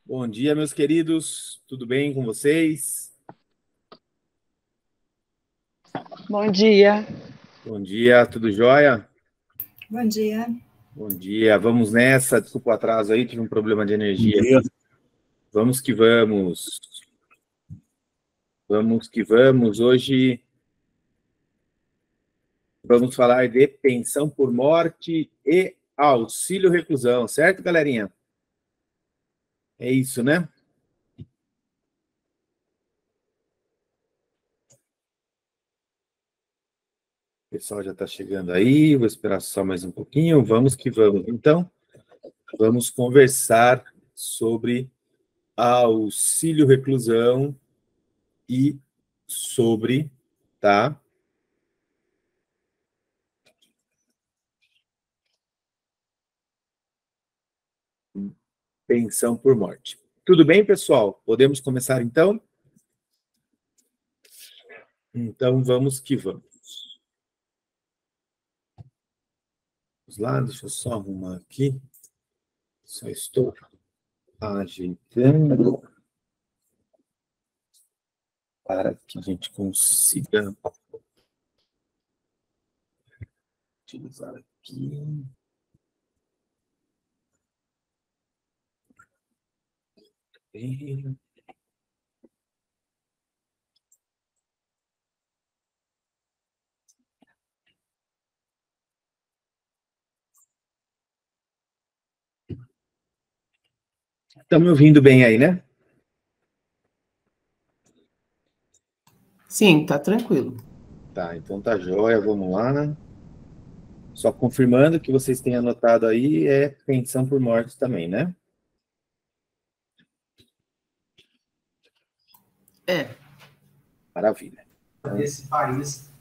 Bom dia, meus queridos. Tudo bem com vocês? Bom dia. Bom dia, tudo jóia? Bom dia. Bom dia, vamos nessa. Desculpa o atraso aí, tive um problema de Bom energia dia. aqui. Vamos que vamos. Vamos que vamos. Hoje vamos falar de pensão por morte e auxílio reclusão, certo, galerinha? É isso, né? O pessoal já está chegando aí, vou esperar só mais um pouquinho. Vamos que vamos. Então, vamos conversar sobre auxílio reclusão e sobre, tá? Pensão por morte. Tudo bem, pessoal? Podemos começar então? Então, vamos que vamos. Vamos lá, deixa eu só arrumar aqui. Só estou ajeitando para que a gente consiga utilizar aqui. Estão me ouvindo bem aí, né? Sim, tá tranquilo. Tá, então tá jóia, vamos lá. Só confirmando que vocês têm anotado aí, é pensão por morte também, né? É. Maravilha. Então, Esse país.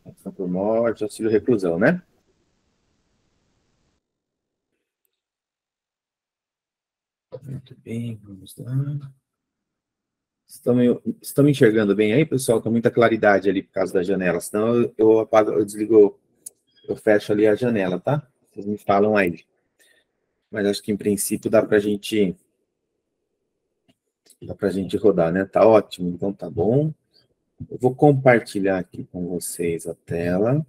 pensão por morte, auxílio reclusão, né? Muito bem, vamos lá. Estão me enxergando bem aí, pessoal? Tá muita claridade ali por causa da janela. Senão eu apago, eu desligo, eu fecho ali a janela, tá? Vocês me falam aí. Mas acho que em princípio dá pra gente rodar, né? Tá ótimo, então tá bom. Eu vou compartilhar aqui com vocês a tela.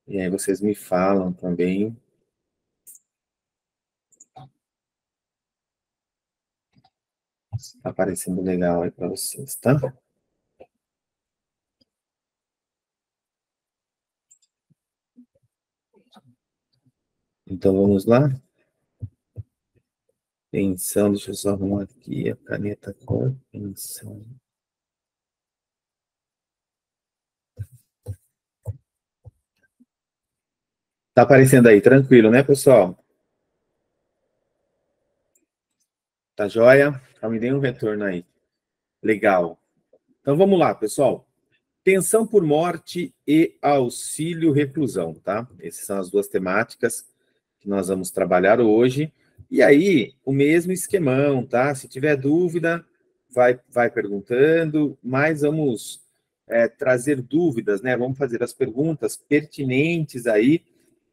E aí vocês me falam também. Tá aparecendo legal aí para vocês, tá? Então vamos lá. Pensão, deixa eu só arrumar aqui a caneta com pensão. Tá aparecendo aí, tranquilo, né, pessoal? Tá jóia? Então me dê um retorno aí. Legal. Então vamos lá, pessoal. Pensão por morte e auxílio reclusão, tá? Essas são as duas temáticas que nós vamos trabalhar hoje. E aí, o mesmo esquemão, tá? Se tiver dúvida, vai perguntando, mas vamos trazer dúvidas, né? Vamos fazer as perguntas pertinentes aí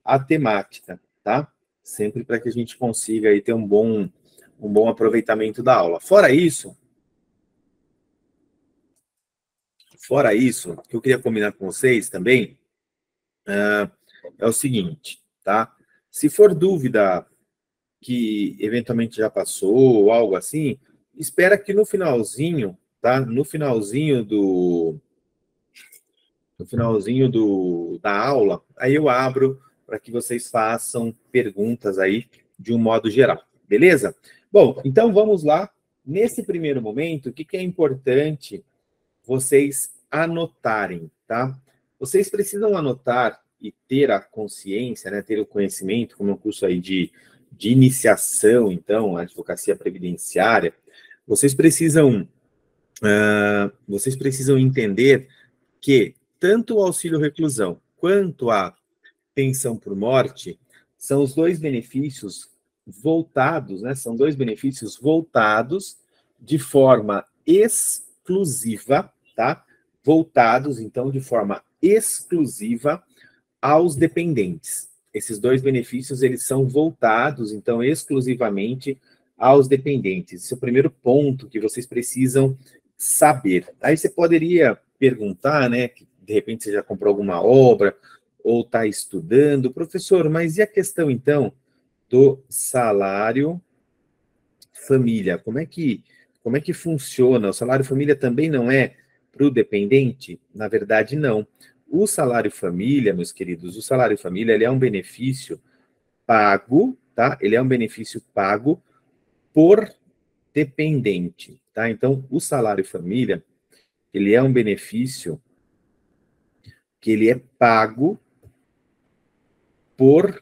à temática, tá? Sempre para que a gente consiga aí ter um bom aproveitamento da aula. Fora isso, o que eu queria combinar com vocês também é o seguinte, tá? Se for dúvida que eventualmente já passou ou algo assim, espera que no finalzinho, tá? No finalzinho da aula, aí eu abro para que vocês façam perguntas aí de um modo geral, beleza? Bom, então vamos lá. Nesse primeiro momento, o que é importante vocês anotarem, tá? Vocês precisam anotar e ter a consciência, né, ter o conhecimento, como é um curso aí de iniciação, então, à advocacia previdenciária, vocês precisam entender que tanto o auxílio reclusão quanto a pensão por morte são os dois benefícios voltados, né? São dois benefícios voltados de forma exclusiva, tá? Voltados, então, de forma exclusiva aos dependentes, Esses dois benefícios, eles são voltados, então, exclusivamente aos dependentes. Esse é o primeiro ponto que vocês precisam saber. Aí você poderia perguntar, né, que de repente você já comprou alguma obra ou está estudando, professor, mas e a questão, então, do salário família? Como é que funciona? O salário família também não é para o dependente? Na verdade, não. O salário família, meus queridos, o salário família, ele é um benefício pago, tá? Ele é um benefício pago por dependente, tá? Então, o salário família, ele é um benefício que ele é pago por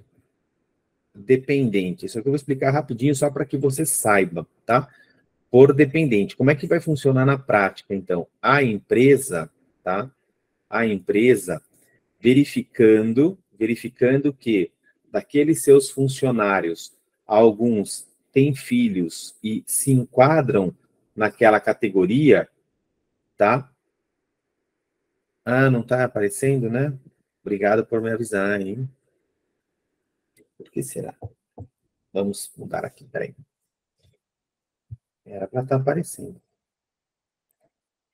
dependente. Isso aqui eu vou explicar rapidinho só para que você saiba, tá? Por dependente. Como é que vai funcionar na prática, então? A empresa, tá? A empresa verificando que daqueles seus funcionários, alguns têm filhos e se enquadram naquela categoria, tá? Ah, não está aparecendo, né? Obrigado por me avisar, hein? Por que será? Vamos mudar aqui, peraí. Era para estar aparecendo.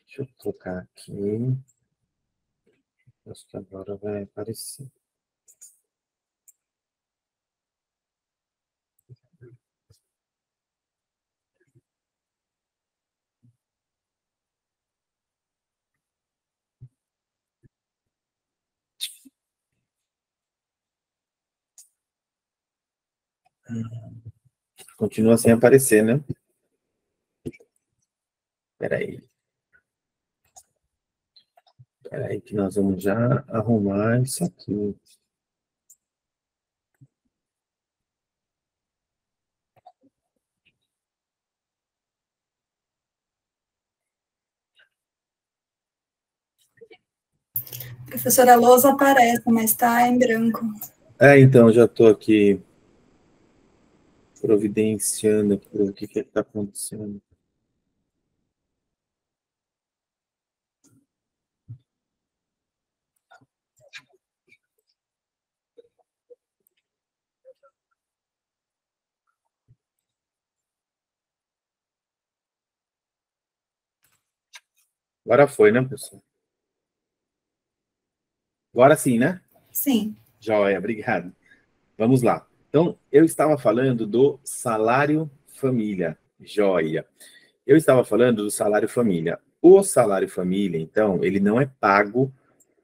Deixa eu colocar aqui. Acho que agora vai aparecer. Continua sem aparecer, né? Peraí. Peraí que nós vamos já arrumar isso aqui. Professora Lousa aparece, mas está em branco. Então, já estou aqui providenciando o que está acontecendo. Agora foi, né, pessoal? Agora sim, né? Sim. Joia, obrigado. Vamos lá. Então, eu estava falando do salário família. Joia. Eu estava falando do salário família. O salário família, então, ele não é pago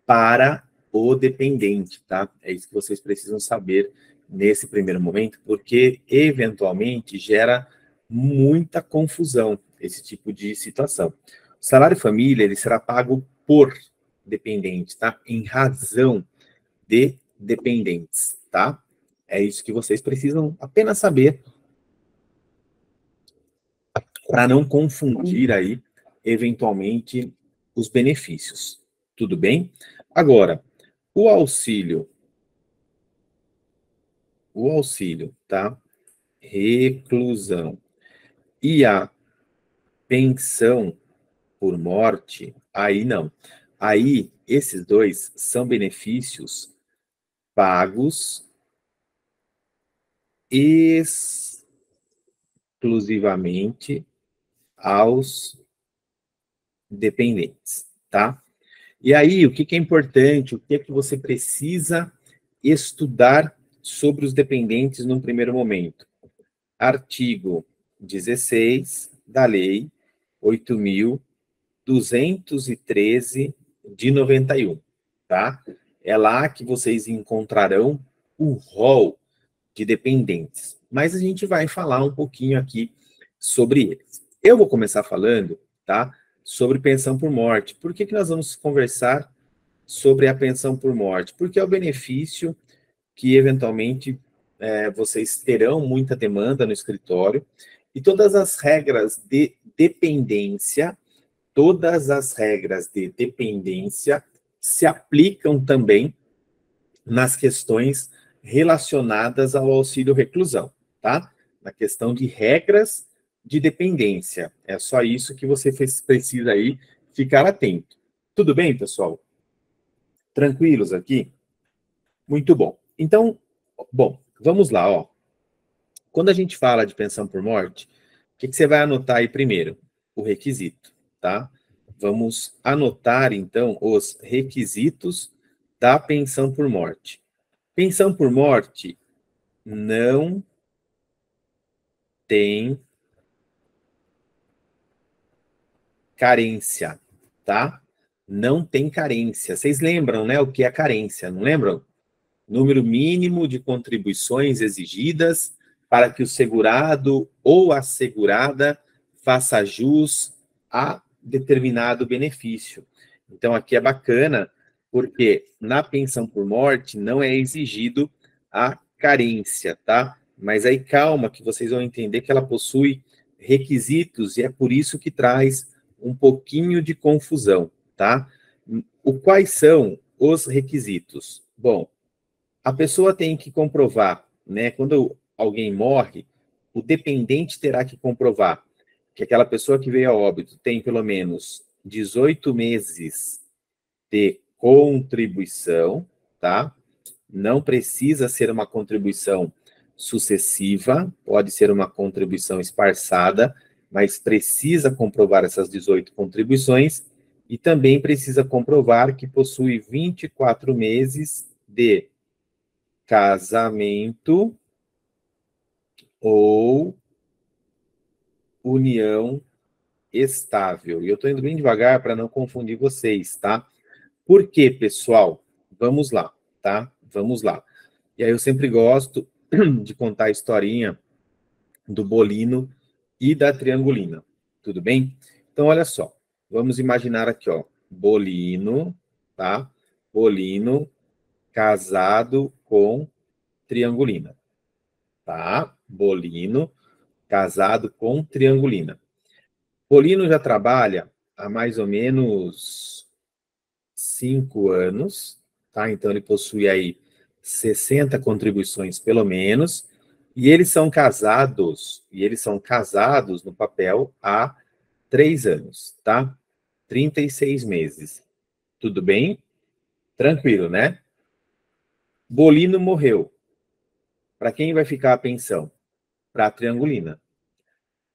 para o dependente, tá? É isso que vocês precisam saber nesse primeiro momento, porque eventualmente gera muita confusão esse tipo de situação. O salário família, ele será pago por dependente, tá? Em razão de dependentes, tá? É isso que vocês precisam apenas saber para não confundir aí, eventualmente, os benefícios. Tudo bem? Agora, o auxílio, tá? Reclusão e a pensão por morte, aí não. Aí, esses dois são benefícios pagos exclusivamente aos dependentes, tá? E aí, o que é importante, o que é que você precisa estudar sobre os dependentes num primeiro momento? Artigo 16 da Lei 8.213 de 91, tá? É lá que vocês encontrarão o rol de dependentes. Mas a gente vai falar um pouquinho aqui sobre eles. Eu vou começar falando, tá? Sobre pensão por morte. Por que nós vamos conversar sobre a pensão por morte? Porque é o benefício que, eventualmente, vocês terão muita demanda no escritório e todas as regras de dependência, se aplicam também nas questões relacionadas ao auxílio reclusão, tá? Na questão de regras de dependência. É só isso que você precisa aí ficar atento. Tudo bem, pessoal? Tranquilos aqui? Muito bom. Então, Bom, vamos lá, ó. Quando a gente fala de pensão por morte, o que você vai anotar aí primeiro? O requisito, tá? Vamos anotar, então, os requisitos da pensão por morte. Pensão por morte não tem carência, tá? Não tem carência. Vocês lembram, né, o que é carência, não lembram? Número mínimo de contribuições exigidas para que o segurado ou a segurada faça jus a determinado benefício. Então, aqui é bacana, porque na pensão por morte não é exigido a carência, tá? Mas aí calma, que vocês vão entender que ela possui requisitos e é por isso que traz um pouquinho de confusão, tá? Quais são os requisitos? Bom, a pessoa tem que comprovar, né? Quando alguém morre, o dependente terá que comprovar que aquela pessoa que veio a óbito tem pelo menos 18 meses de contribuição, tá? Não precisa ser uma contribuição sucessiva, pode ser uma contribuição esparçada, mas precisa comprovar essas 18 contribuições e também precisa comprovar que possui 24 meses de casamento ou união estável. E eu estou indo bem devagar para não confundir vocês, tá? Por quê, pessoal? Vamos lá, tá? Vamos lá. E aí eu sempre gosto de contar a historinha do bolino e da triangulina. Tudo bem? Então, olha só. Vamos imaginar aqui, ó. Bolino, tá? Bolino casado com triangulina, tá? Bolino casado com triangulina. Bolino já trabalha há mais ou menos 5 anos, tá? Então ele possui aí 60 contribuições pelo menos, e eles são casados no papel há 3 anos, tá? 36 meses. Tudo bem? Tranquilo, né? Bolino morreu. Para quem vai ficar a pensão? Para a triangulina.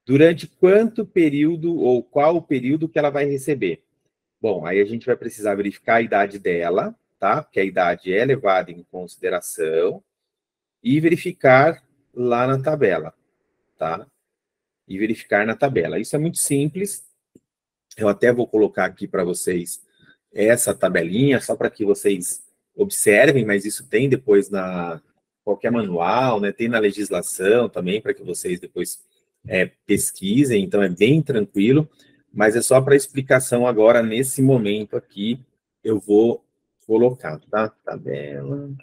Durante quanto período ou qual o período que ela vai receber? Bom, aí a gente vai precisar verificar a idade dela, tá? Porque a idade é levada em consideração e verificar lá na tabela, tá? E verificar na tabela. Isso é muito simples. Eu até vou colocar aqui para vocês essa tabelinha, só para que vocês observem, mas isso tem depois na qualquer manual, né? Tem na legislação também, para que vocês depois pesquisem, então é bem tranquilo, mas é só para explicação agora, nesse momento aqui, eu vou colocar, tá? Tabela.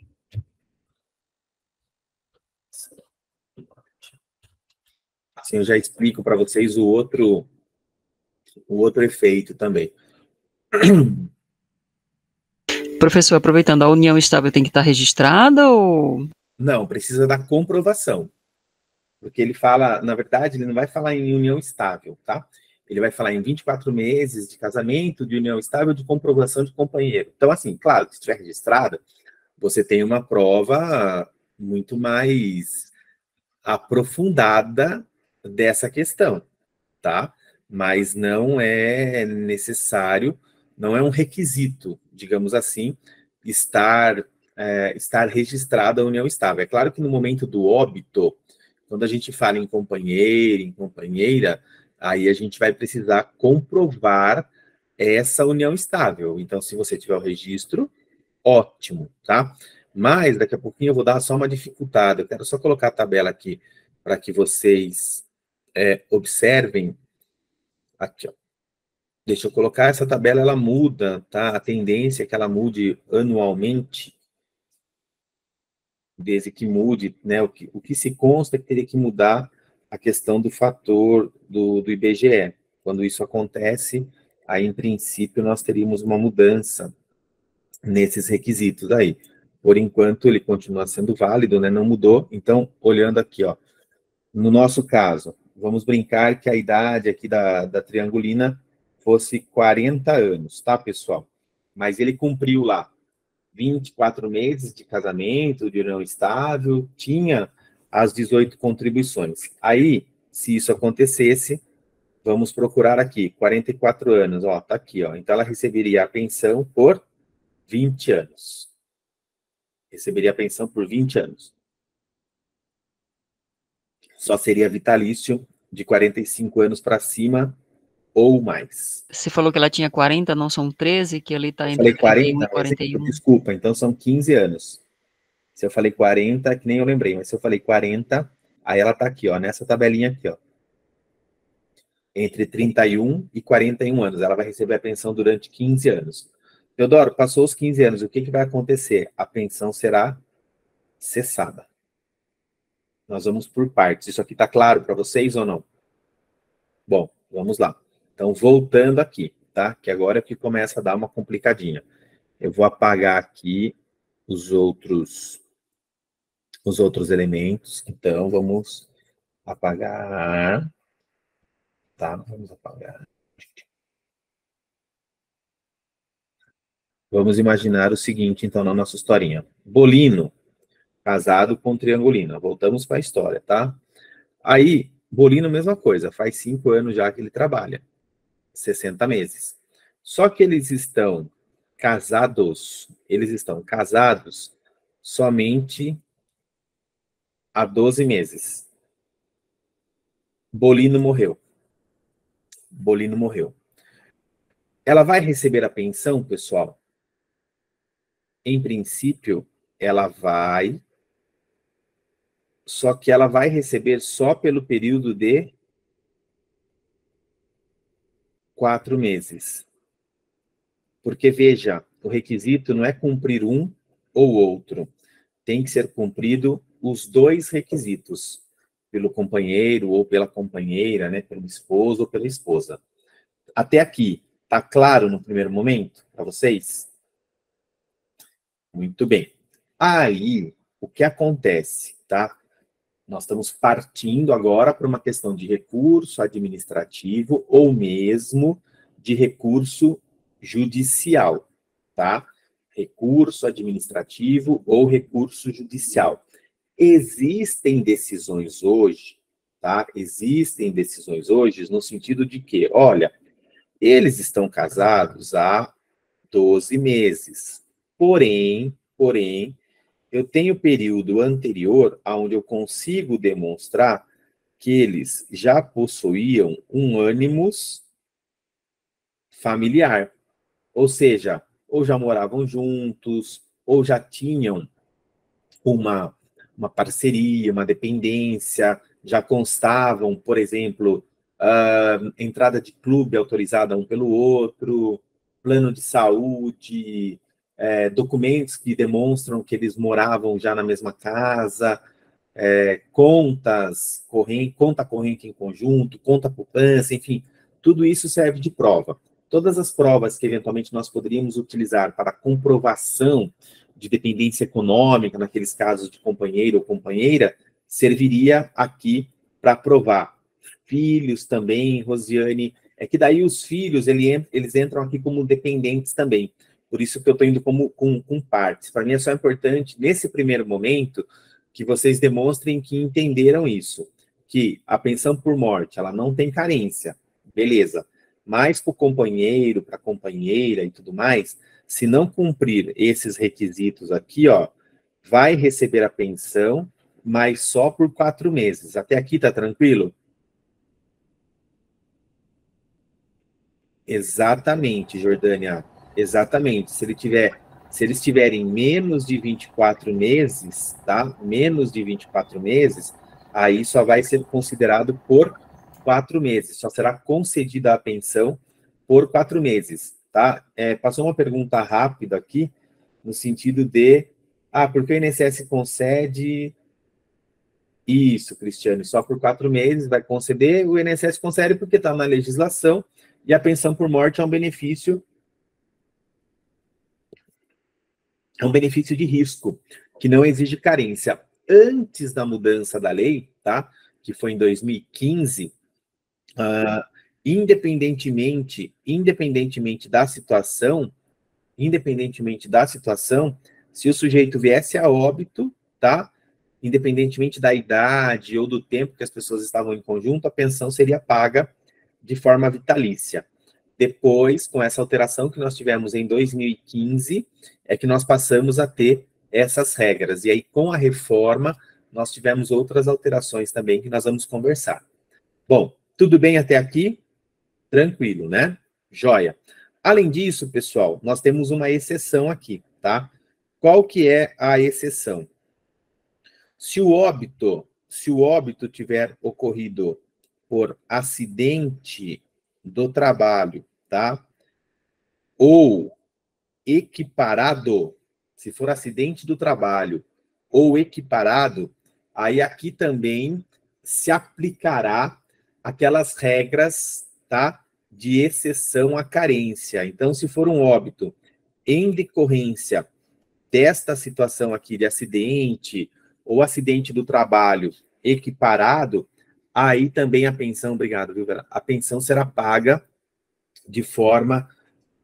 Assim eu já explico para vocês o outro efeito também. Professor, aproveitando, a união estável tem que estar registrada ou... Não, precisa da comprovação. Porque ele fala, na verdade, ele não vai falar em união estável, tá? Ele vai falar em 24 meses de casamento, de união estável, de comprovação de companheiro. Então, assim, claro, se estiver registrada, você tem uma prova muito mais aprofundada dessa questão, tá? Mas não é necessário, não é um requisito, digamos assim, estar registrada a união estável. É claro que no momento do óbito, quando a gente fala em companheiro, em companheira, aí a gente vai precisar comprovar essa união estável. Então, se você tiver o registro, ótimo, tá? Mas, daqui a pouquinho eu vou dar só uma dificultada. Eu quero só colocar a tabela aqui para que vocês observem. Aqui, ó. Deixa eu colocar essa tabela, ela muda, tá? A tendência é que ela mude anualmente, desde que mude, né? O que se consta é que teria que mudar a questão do fator do IBGE. Quando isso acontece, aí, em princípio, nós teríamos uma mudança nesses requisitos aí. Por enquanto, ele continua sendo válido, né? Não mudou. Então, olhando aqui, ó, no nosso caso, vamos brincar que a idade aqui da triangulina fosse 40 anos, tá, pessoal? Mas ele cumpriu lá 24 meses de casamento, de união estável, tinha as 18 contribuições. Aí, se isso acontecesse, vamos procurar aqui, 44 anos, ó, tá aqui, ó. Então, ela receberia a pensão por 20 anos. Receberia a pensão por 20 anos. Só seria vitalício de 45 anos para cima ou mais. Você falou que ela tinha 40, não são 13, que ali está Eu entre falei 40, 31 e mas 41. desculpa, então são 15 anos. Se eu falei 40, que nem eu lembrei, mas se eu falei 40, aí ela tá aqui, ó, nessa tabelinha aqui, ó. Entre 31 e 41 anos. Ela vai receber a pensão durante 15 anos. Teodoro, passou os 15 anos, o que vai acontecer? A pensão será cessada. Nós vamos por partes. Isso aqui tá claro para vocês ou não? Bom, vamos lá. Então, voltando aqui, tá? Que agora é que começa a dar uma complicadinha. Eu vou apagar aqui os outros elementos. Então, vamos apagar. Tá, vamos apagar. Vamos imaginar o seguinte, então, na nossa historinha. Bolino, casado com Triangulina. Voltamos para a história, tá? Aí, Bolino, mesma coisa. Faz 5 anos já que ele trabalha. 60 meses. Só que eles estão casados somente há 12 meses. Bolino morreu. Ela vai receber a pensão, pessoal? Em princípio, ela vai, só que ela vai receber só pelo período de 4 meses. Porque, veja, o requisito não é cumprir um ou outro. Tem que ser cumprido os dois requisitos, pelo companheiro ou pela companheira, né, pelo esposo ou pela esposa. Até aqui, tá claro no primeiro momento para vocês? Muito bem. Aí, o que acontece, tá? Nós estamos partindo agora para uma questão de recurso administrativo ou mesmo de recurso judicial, tá? Recurso administrativo ou recurso judicial. Existem decisões hoje, tá? Existem decisões hoje no sentido de que, olha, eles estão casados há 12 meses. Porém, eu tenho período anterior onde eu consigo demonstrar que eles já possuíam um ânimos familiar. Ou seja, ou já moravam juntos, ou já tinham uma parceria, uma dependência, já constavam, por exemplo, entrada de clube autorizada um pelo outro, plano de saúde, documentos que demonstram que eles moravam já na mesma casa, conta corrente em conjunto, conta poupança, enfim, tudo isso serve de prova. Todas as provas que eventualmente nós poderíamos utilizar para comprovação de dependência econômica, naqueles casos de companheiro ou companheira, serviria aqui para provar. Filhos também, Rosiane, é que daí os filhos, eles entram aqui como dependentes também. Por isso que eu estou indo com partes. Para mim é só importante, nesse primeiro momento, que vocês demonstrem que entenderam isso, que a pensão por morte, ela não tem carência, beleza, mas para o companheiro, para a companheira e tudo mais, se não cumprir esses requisitos aqui, ó, vai receber a pensão, mas só por 4 meses. Até aqui tá tranquilo? Exatamente, Jordânia, exatamente. Se eles tiverem menos de 24 meses, tá? Menos de 24 meses, aí só vai ser considerado por 4 meses. Só será concedida a pensão por 4 meses, tá? Passou uma pergunta rápida aqui, no sentido de, porque o INSS concede isso, Cristiane, só por 4 meses vai conceder, o INSS concede porque está na legislação, e a pensão por morte é um benefício de risco, que não exige carência. Antes da mudança da lei, tá? Que foi em 2015, independentemente da situação, independentemente da situação, se o sujeito viesse a óbito, tá? Independentemente da idade ou do tempo que as pessoas estavam em conjunto, a pensão seria paga de forma vitalícia. Depois, com essa alteração que nós tivemos em 2015, é que nós passamos a ter essas regras. E aí, com a reforma, nós tivemos outras alterações também que nós vamos conversar. Bom, tudo bem até aqui? Tranquilo, né? Joia. Além disso, pessoal, nós temos uma exceção aqui, tá? Qual que é a exceção? Se o óbito tiver ocorrido por acidente do trabalho, tá? Ou equiparado, se for acidente do trabalho ou equiparado, aí aqui também se aplicará aquelas regras, tá? De exceção à carência. Então, se for um óbito em decorrência desta situação aqui de acidente ou acidente do trabalho equiparado, aí também a pensão, obrigado, viu, Vera? A pensão será paga de forma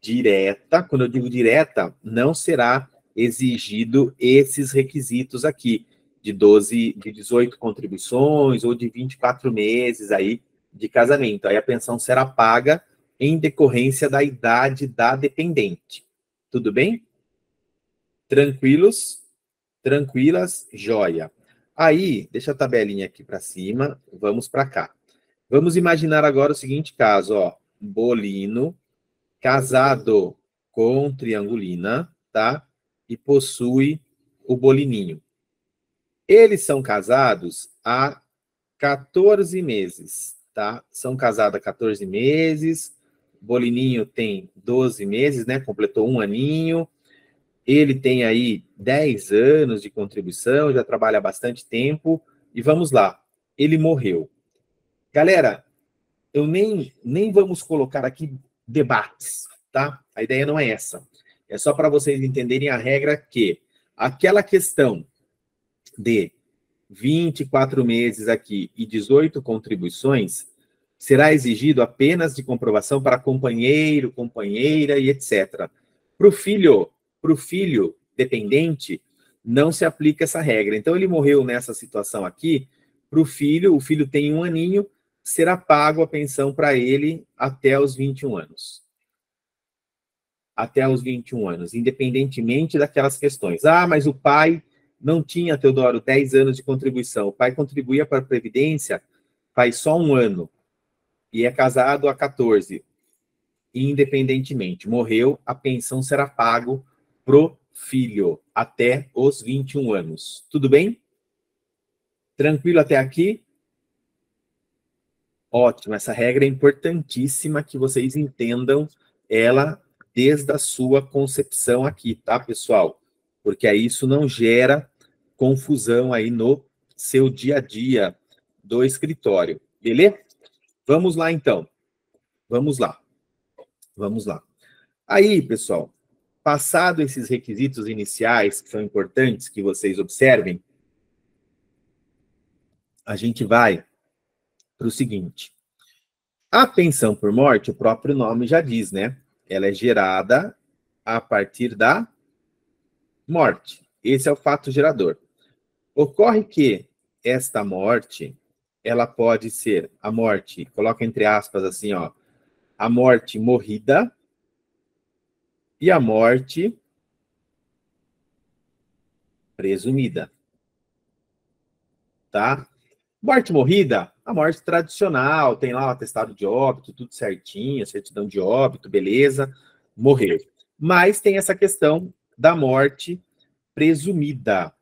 direta. Quando eu digo direta, não será exigido esses requisitos aqui, de 18 contribuições ou de 24 meses aí de casamento. Aí a pensão será paga em decorrência da idade da dependente. Tudo bem? Tranquilos? Tranquilas? Joia. Aí, deixa a tabelinha aqui para cima, vamos para cá. Vamos imaginar agora o seguinte caso, ó. Bolino, casado com triangulina, tá? E possui o bolininho. Eles são casados há 14 meses, tá? São casados há 14 meses, bolininho tem 12 meses, né? Completou um aninho. Ele tem aí 10 anos de contribuição, já trabalha há bastante tempo. E vamos lá, ele morreu. Galera, eu nem vamos colocar aqui debates, tá? A ideia não é essa. É só para vocês entenderem a regra que aquela questão de 24 meses aqui e 18 contribuições será exigido apenas de comprovação para companheiro, companheira e etc. Para o filho dependente, não se aplica essa regra. Então, ele morreu nessa situação aqui, para o filho tem um aninho, será pago a pensão para ele até os 21 anos. Até os 21 anos, independentemente daquelas questões. Ah, mas o pai não tinha, Teodoro, 10 anos de contribuição. O pai contribuía para a Previdência faz só um ano e é casado há 14. Independentemente, morreu, a pensão será pago pro filho até os 21 anos. Tudo bem? Tranquilo até aqui? Ótimo, essa regra é importantíssima que vocês entendam ela desde a sua concepção aqui, tá, pessoal? Porque aí isso não gera confusão aí no seu dia a dia do escritório, beleza? Vamos lá, então. Vamos lá. Vamos lá. Aí, pessoal, passado esses requisitos iniciais que são importantes que vocês observem, a gente vai para o seguinte. A pensão por morte, o próprio nome já diz, né? Ela é gerada a partir da morte. Esse é o fato gerador. Ocorre que esta morte, ela pode ser a morte, coloca entre aspas assim, ó, a morte morrida e a morte presumida. Tá? Morte morrida, a morte tradicional, tem lá o atestado de óbito, tudo certinho, certidão de óbito, beleza, morreu. Mas tem essa questão da morte presumida,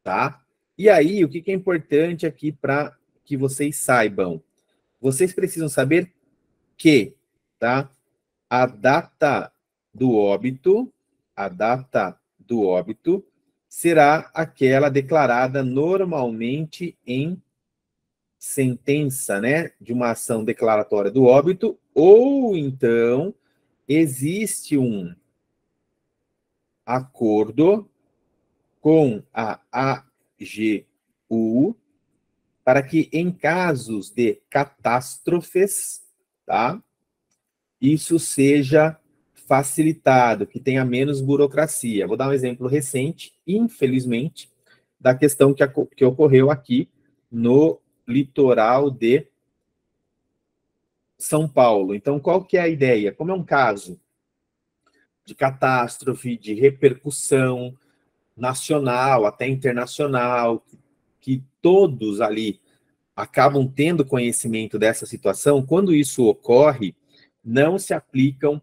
tá? E aí, o que é importante aqui para que vocês saibam? Vocês precisam saber que, tá? A data do óbito será aquela declarada normalmente em sentença, né, de uma ação declaratória do óbito, ou então existe um acordo com a AGU para que em casos de catástrofes, tá, isso seja facilitado, que tenha menos burocracia. Vou dar um exemplo recente, infelizmente, da questão que ocorreu aqui no litoral de São Paulo. Então, qual que é a ideia? Como é um caso de catástrofe, de repercussão nacional, até internacional, que todos ali acabam tendo conhecimento dessa situação, quando isso ocorre, não se aplicam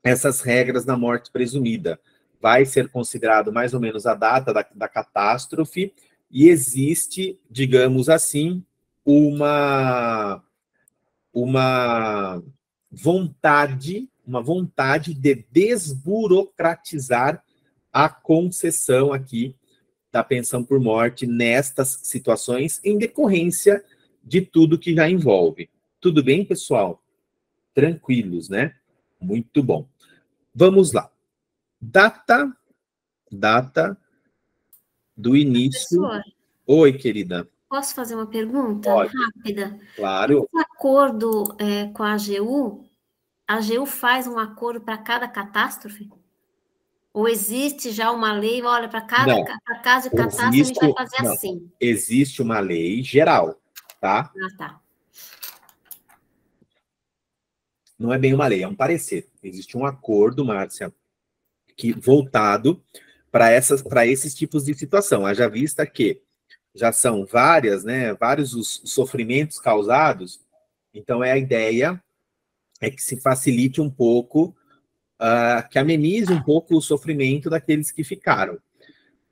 essas regras da morte presumida. Vai ser considerado mais ou menos a data da catástrofe e existe, digamos assim, uma vontade de desburocratizar a concessão aqui da pensão por morte nestas situações em decorrência de tudo que já envolve. Tudo bem, pessoal? Tranquilos, né? Muito bom. Vamos lá. Data do início. Professor, Oi, querida. posso fazer uma pergunta rápida? Claro. Esse acordo com a AGU faz um acordo para cada catástrofe? Ou existe já uma lei, olha, para caso de catástrofe a gente vai fazer assim? Existe uma lei geral, tá? Ah, tá. Não é bem uma lei, é um parecer. Existe um acordo, Márcia, voltado para esses tipos de situação. Haja vista que já são vários os sofrimentos causados, então a ideia é que se facilite um pouco, que amenize um pouco o sofrimento daqueles que ficaram.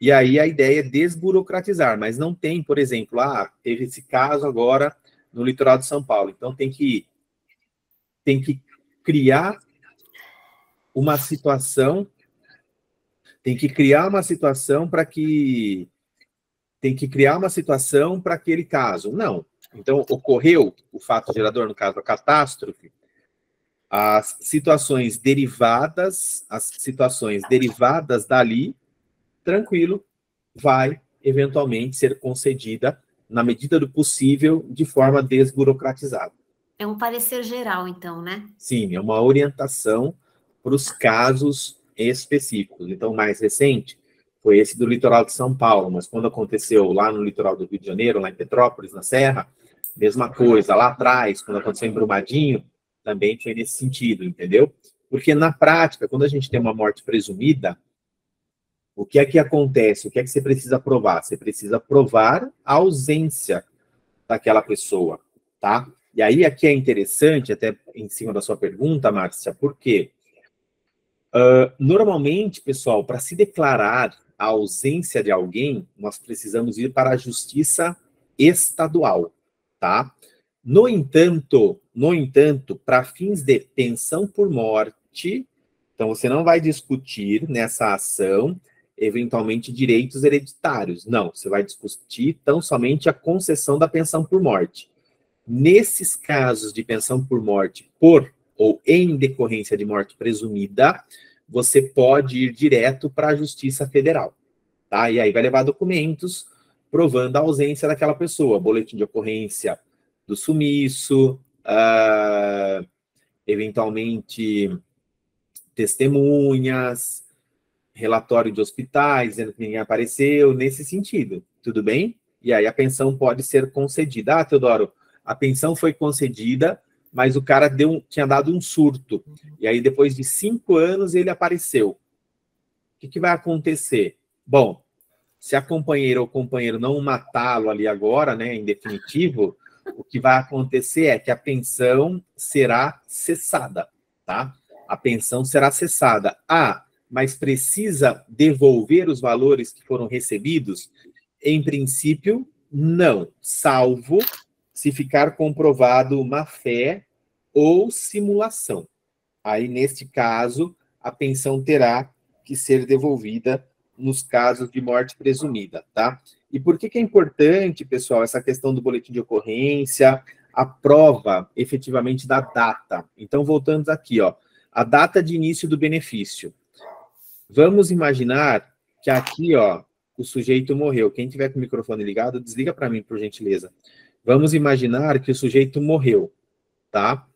E aí a ideia é desburocratizar, mas não tem, por exemplo, teve esse caso agora no litoral de São Paulo, então tem que criar uma situação, para aquele caso. Não. Então, ocorreu o fato gerador, no caso, a catástrofe, as situações derivadas dali, tranquilo, vai eventualmente ser concedida, na medida do possível, de forma desburocratizada. É um parecer geral, então, né? Sim, é uma orientação para os casos específicos. Então, o mais recente foi esse do litoral de São Paulo, mas quando aconteceu lá no litoral do Rio de Janeiro, lá em Petrópolis, na Serra, mesma coisa. Lá atrás, quando aconteceu em Brumadinho, também foi nesse sentido, entendeu? Porque, na prática, quando a gente tem uma morte presumida, o que é que acontece? O que é que você precisa provar? Você precisa provar a ausência daquela pessoa, tá? E aí, aqui é interessante, até em cima da sua pergunta, Márcia, porque normalmente, pessoal, para se declarar a ausência de alguém, nós precisamos ir para a justiça estadual, tá? No entanto, para fins de pensão por morte, então você não vai discutir nessa ação, eventualmente, direitos hereditários. Não, você vai discutir tão somente a concessão da pensão por morte. Nesses casos de pensão por morte por ou em decorrência de morte presumida, você pode ir direto para a Justiça Federal, tá? E aí vai levar documentos provando a ausência daquela pessoa, boletim de ocorrência do sumiço, eventualmente testemunhas, relatório de hospitais, dizendo que ninguém apareceu, nesse sentido, tudo bem? E aí a pensão pode ser concedida. Teodoro, a pensão foi concedida, mas o cara tinha dado um surto. E aí, depois de 5 anos, ele apareceu. O que vai acontecer? Bom, se a companheira ou companheiro não matá-lo ali agora, né, em definitivo, o que vai acontecer é que a pensão será cessada, tá? A pensão será cessada. Mas precisa devolver os valores que foram recebidos? Em princípio, não, salvo se ficar comprovado má-fé ou simulação. Aí, neste caso, a pensão terá que ser devolvida nos casos de morte presumida, tá? E por que é importante, pessoal, essa questão do boletim de ocorrência, a prova, efetivamente, da data? Então, voltando aqui, ó, a data de início do benefício. Vamos imaginar que aqui, ó, o sujeito morreu. Quem tiver com o microfone ligado, desliga para mim, por gentileza. Vamos imaginar que o sujeito morreu, tá?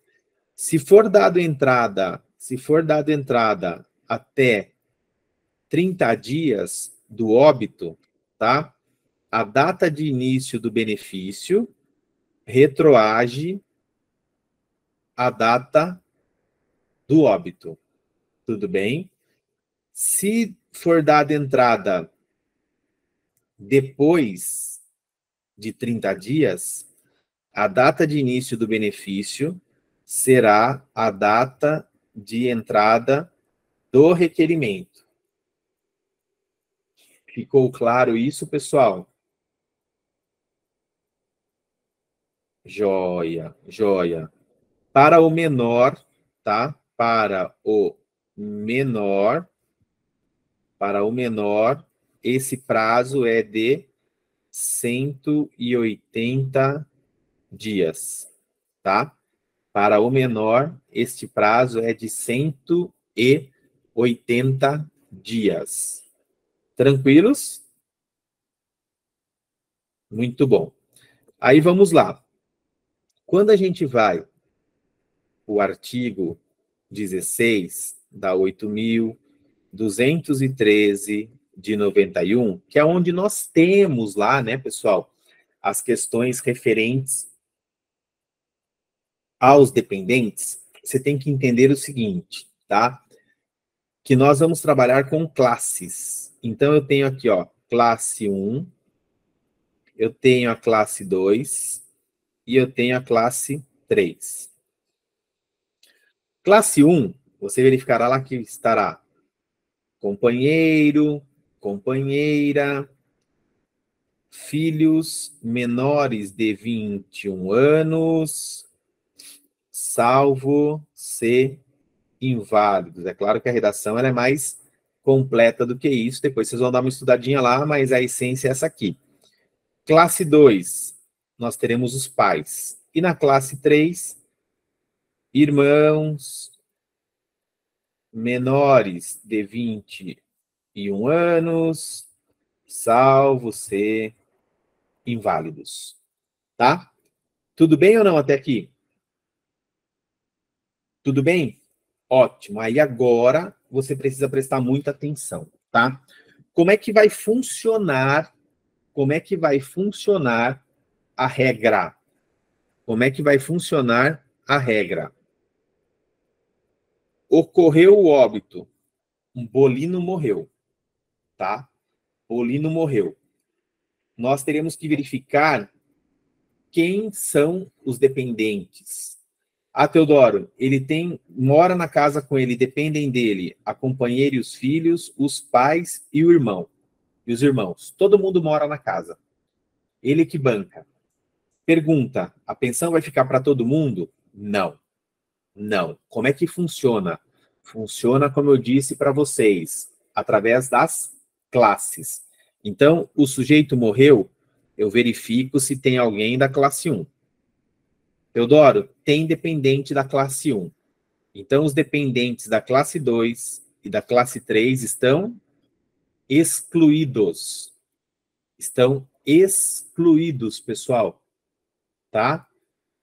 Se for dado entrada se for dado entrada até 30 dias do óbito, tá? A data de início do benefício retroage a data do óbito. Tudo bem? Se for dada entrada depois de 30 dias, a data de início do benefício será a data de entrada do requerimento. Ficou claro isso, pessoal? Joia, joia. Para o menor, tá? Para o menor, esse prazo é de 180 dias, tá? Para o menor, este prazo é de 180 dias. Tranquilos? Muito bom. Aí vamos lá. Quando a gente vai o artigo 16 da 8.213 de 91, que é onde nós temos lá, né, pessoal, as questões referentes aos dependentes, você tem que entender o seguinte, tá? Que nós vamos trabalhar com classes. Então, eu tenho aqui, ó, classe 1, eu tenho a classe 2 e eu tenho a classe 3. Classe 1, você verificará lá que estará companheiro, companheira, filhos menores de 21 anos, salvo se inválidos. É claro que a redação ela é mais completa do que isso, depois vocês vão dar uma estudadinha lá, mas a essência é essa aqui. Classe 2, nós teremos os pais. E na classe 3, irmãos menores de 21 anos, salvo se inválidos. Tá? Tudo bem ou não até aqui? Tudo bem? Ótimo. Aí agora você precisa prestar muita atenção, tá? Como é que vai funcionar? Como é que vai funcionar a regra? Como é que vai funcionar a regra? Ocorreu o óbito. Um Bolino morreu, tá? Bolino morreu. Nós teremos que verificar quem são os dependentes. Ah, Teodoro, ele mora na casa com ele, dependem dele a companheira e os filhos, os pais e o irmão. E os irmãos. Todo mundo mora na casa. Ele que banca. Pergunta, a pensão vai ficar para todo mundo? Não. Não. Como é que funciona? Funciona, como eu disse para vocês, através das classes. Então, o sujeito morreu, eu verifico se tem alguém da classe 1. Teodoro, tem dependente da classe 1. Então, os dependentes da classe 2 e da classe 3 estão excluídos. Estão excluídos, pessoal. Tá?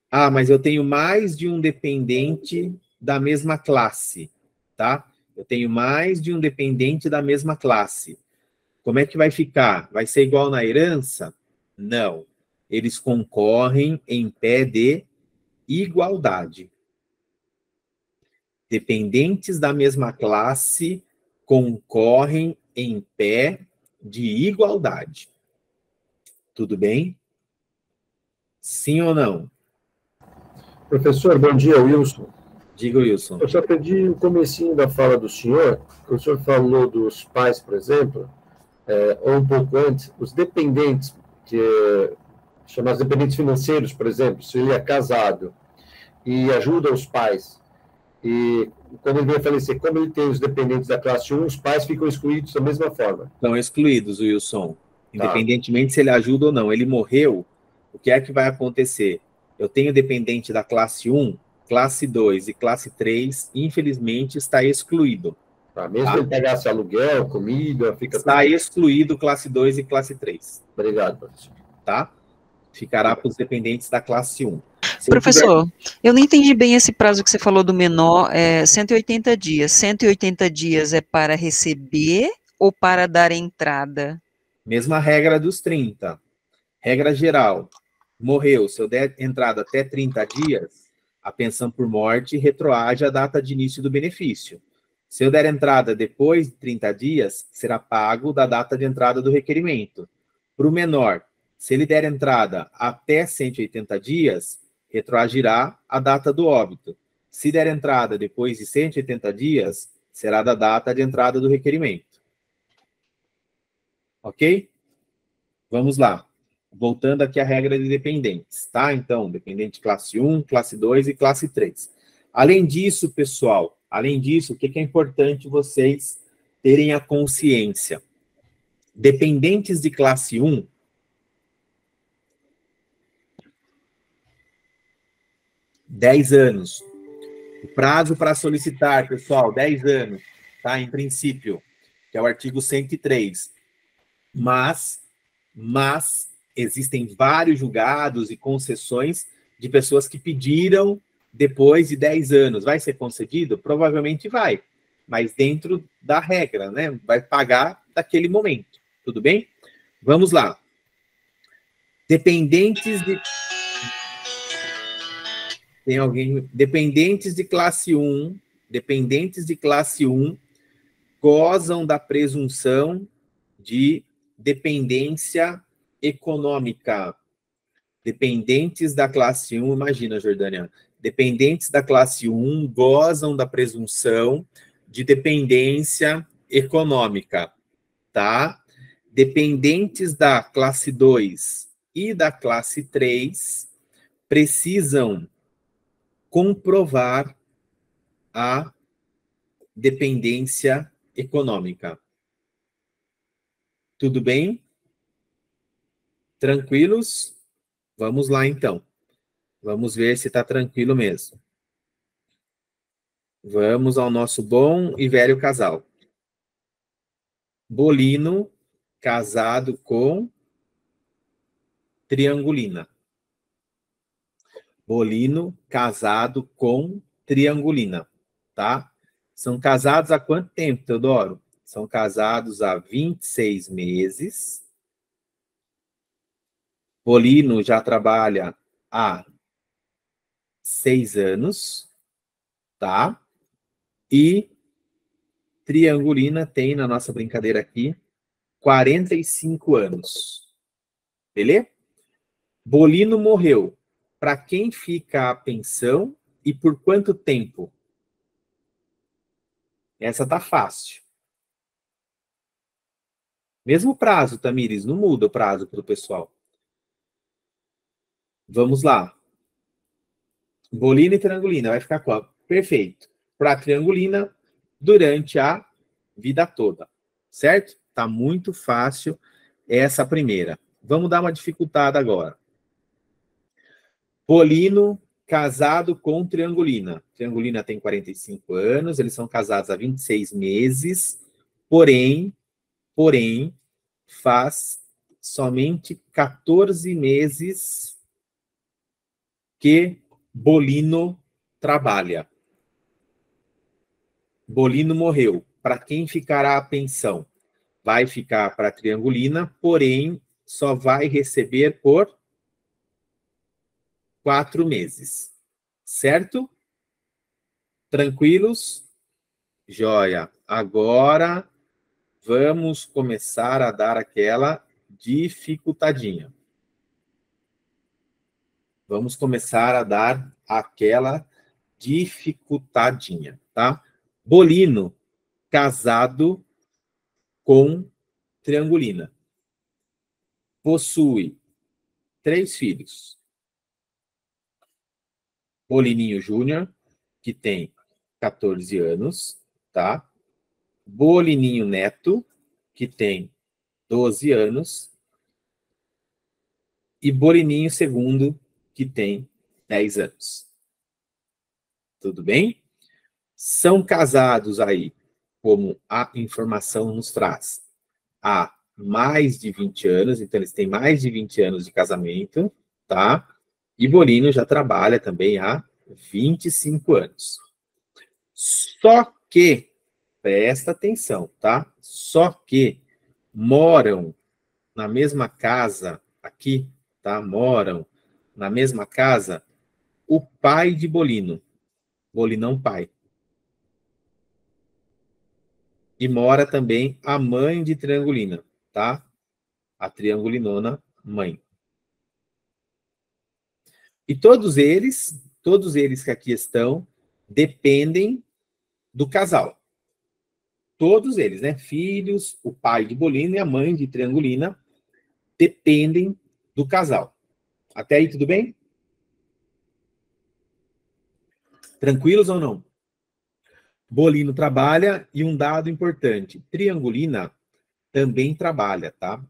Ah, mas eu tenho mais de um dependente da mesma classe, tá? Eu tenho mais de um dependente da mesma classe. Como é que vai ficar? Vai ser igual na herança? Não. Eles concorrem em pé de igualdade. Dependentes da mesma classe concorrem em pé de igualdade. Tudo bem? Sim ou não? Professor, bom dia, Wilson. Diga, Wilson. Eu só perdi o comecinho da fala do senhor, o senhor falou dos pais, por exemplo, ou um pouco antes, os dependentes, chamados dependentes financeiros, por exemplo, se ele é casado e ajuda os pais, e quando ele vem a falecer, como ele tem os dependentes da classe 1, os pais ficam excluídos da mesma forma. Estão excluídos, Wilson. Independentemente se ele ajuda ou não. Ele morreu, o que é que vai acontecer? Eu tenho dependente da classe 1, classe 2 e classe 3, infelizmente, está excluído. Tá? Mesmo ele pegasse aluguel, comida, fica... Está excluído classe 2 e classe 3. Obrigado, professor. Tá? Ficará para os dependentes da classe 1. Professor, eu não entendi bem esse prazo que você falou do menor, 180 dias. 180 dias é para receber ou para dar entrada? Mesma regra dos 30. Regra geral. Morreu, se eu der entrada até 30 dias, a pensão por morte retroage à data de início do benefício. Se eu der entrada depois de 30 dias, será pago da data de entrada do requerimento. Para o menor, se ele der entrada até 180 dias, retroagirá a data do óbito. Se der entrada depois de 180 dias, será da data de entrada do requerimento. Ok? Vamos lá. Voltando aqui à regra de dependentes, tá? Então, dependente classe 1, classe 2 e classe 3. Além disso, pessoal, o que é importante vocês terem a consciência? Dependentes de classe 1, (10 anos. O prazo para solicitar, pessoal, 10 anos, tá? Em princípio, que é o artigo 103. Mas existem vários julgados e concessões de pessoas que pediram depois de 10 anos. Vai ser concedido? Provavelmente vai, mas dentro da regra, né? Vai pagar daquele momento, tudo bem? Vamos lá. Dependentes de... Tem alguém... Dependentes de classe 1, gozam da presunção de dependência econômica. Dependentes da classe 1, imagina, Jordânia, dependentes da classe 1 gozam da presunção de dependência econômica, tá? Dependentes da classe 2 e da classe 3 precisam comprovar a dependência econômica. Tudo bem? Tranquilos? Vamos lá, então. Vamos ver se está tranquilo mesmo. Vamos ao nosso bom e velho casal. Bolino, casado com Triangulina. Bolino, casado com Triangulina, tá? São casados há quanto tempo, Teodoro? São casados há 26 meses. Bolino já trabalha há 6 anos, tá? E Triangulina tem, na nossa brincadeira aqui, 45 anos. Beleza? Bolino morreu. Para quem fica a pensão e por quanto tempo? Essa tá fácil. Mesmo prazo, Tamires, não muda o prazo para o pessoal. Vamos lá. Bolino e Triangulina, vai ficar qual? Perfeito. Para Triangulina, durante a vida toda. Certo? Tá muito fácil essa primeira. Vamos dar uma dificultada agora. Bolino, casado com Triangulina. Triangulina tem 45 anos, eles são casados há 26 meses, porém, faz somente 14 meses que Bolino trabalha. Bolino morreu. Para quem ficará a pensão? Vai ficar para Triangulina, porém, só vai receber por 4 meses. Certo? Tranquilos? Joia. Agora, vamos começar a dar aquela dificultadinha. Vamos começar a dar aquela dificultadinha, tá? Bolino, casado com Triangulina. Possui 3 filhos. Bolininho Júnior, que tem 14 anos, tá? Bolininho Neto, que tem 12 anos. E Bolininho Segundo, que tem 10 anos. Tudo bem? São casados aí, como a informação nos traz, há mais de 20 anos, então eles têm mais de 20 anos de casamento, tá? E Bolino já trabalha também há 25 anos. Só que, presta atenção, tá? Só que moram na mesma casa aqui, tá? Moram na mesma casa o pai de Bolino. Bolinão pai. E mora também a mãe de Triangulina, tá? A Triangulinona mãe. E todos eles que aqui estão, dependem do casal. Todos eles, né? Filhos, o pai de Bolino e a mãe de Triangulina, dependem do casal. Até aí, tudo bem? Tranquilos ou não? Bolino trabalha, e um dado importante, Triangulina também trabalha, tá?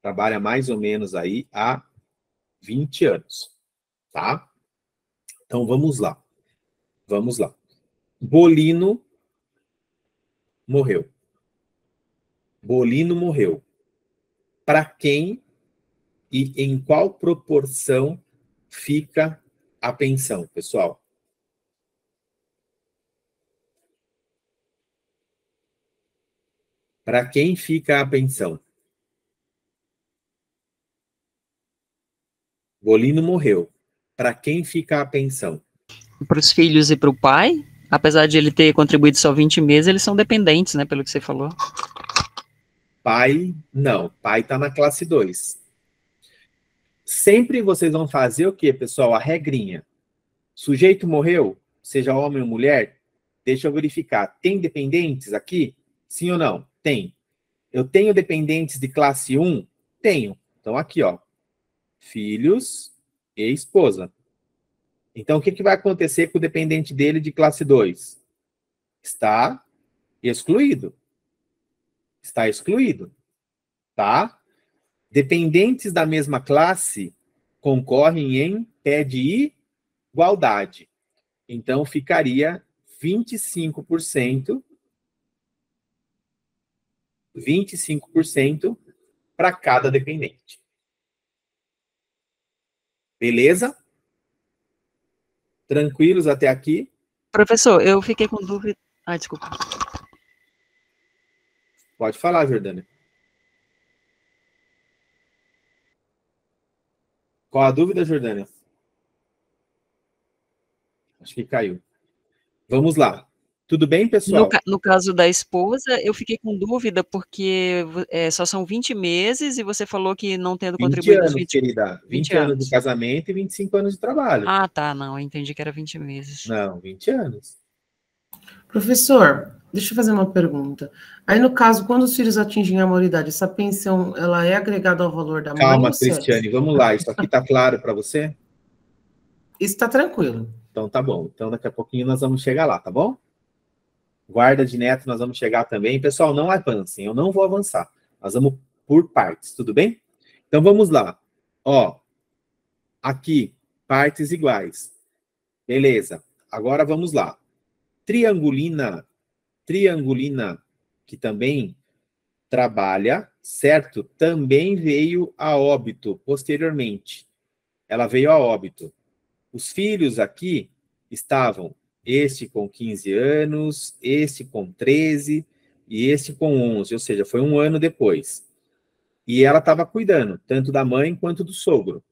Trabalha mais ou menos aí há 20 anos, tá? Então, vamos lá. Vamos lá. Bolino morreu. Bolino morreu. Para quem e em qual proporção fica a pensão, pessoal? Para quem fica a pensão? Bolino morreu. Para quem fica a pensão? Para os filhos e para o pai, apesar de ele ter contribuído só 20 meses, eles são dependentes, né, pelo que você falou. Pai, não. Pai está na classe 2. Sempre vocês vão fazer o quê, pessoal? A regrinha. Sujeito morreu, seja homem ou mulher, deixa eu verificar. Tem dependentes aqui? Sim ou não? Tem. Eu tenho dependentes de classe 1? Tenho. Então, aqui, ó. Filhos e esposa. Então, o que vai acontecer com o dependente dele de classe 2? Está excluído. Está excluído. Tá? Dependentes da mesma classe concorrem em pé de igualdade. Então, ficaria 25% para cada dependente. Beleza? Tranquilos até aqui? Professor, eu fiquei com dúvida... Ah, desculpa. Pode falar, Jordânia. Qual a dúvida, Jordânia? Acho que caiu. Vamos lá. Tudo bem, pessoal? No caso da esposa, eu fiquei com dúvida porque só são 20 meses e você falou que não tendo contribuído... 20 anos, querida. 20 anos de casamento e 25 anos de trabalho. Ah, tá. Não, eu entendi que era 20 meses. Não, 20 anos. Professor, deixa eu fazer uma pergunta. Aí, no caso, quando os filhos atingem a maioridade, essa pensão, ela é agregada ao valor da mãe? Calma, Cristiane, vamos lá. Isso aqui tá claro para você? Isso tá tranquilo. Então tá bom. Então daqui a pouquinho nós vamos chegar lá, tá bom? Guarda de neto, nós vamos chegar também. Pessoal, não avancem, eu não vou avançar. Nós vamos por partes, tudo bem? Então vamos lá. Ó, aqui, partes iguais. Beleza. Agora vamos lá. Triangulina, que também trabalha, certo? Também veio a óbito posteriormente. Ela veio a óbito. Os filhos aqui estavam este com 15 anos, este com 13 e este com 11, ou seja, foi um ano depois. E ela estava cuidando, tanto da mãe quanto do sogro,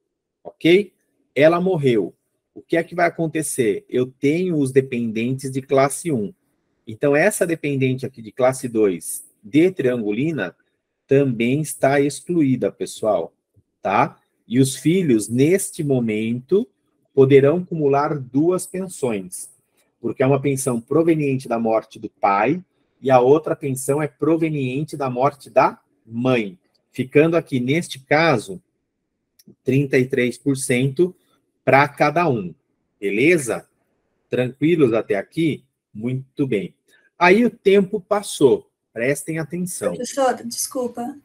ok? Ela morreu. O que é que vai acontecer? Eu tenho os dependentes de classe 1. Então, essa dependente aqui de classe 2 de Triangulina também está excluída, pessoal, tá? E os filhos, neste momento, poderão acumular 2 pensões, porque é uma pensão proveniente da morte do pai e a outra pensão é proveniente da morte da mãe, ficando aqui, neste caso, 33% para cada um. Beleza? Tranquilos até aqui? Muito bem. Aí o tempo passou. Prestem atenção. Professor, desculpa.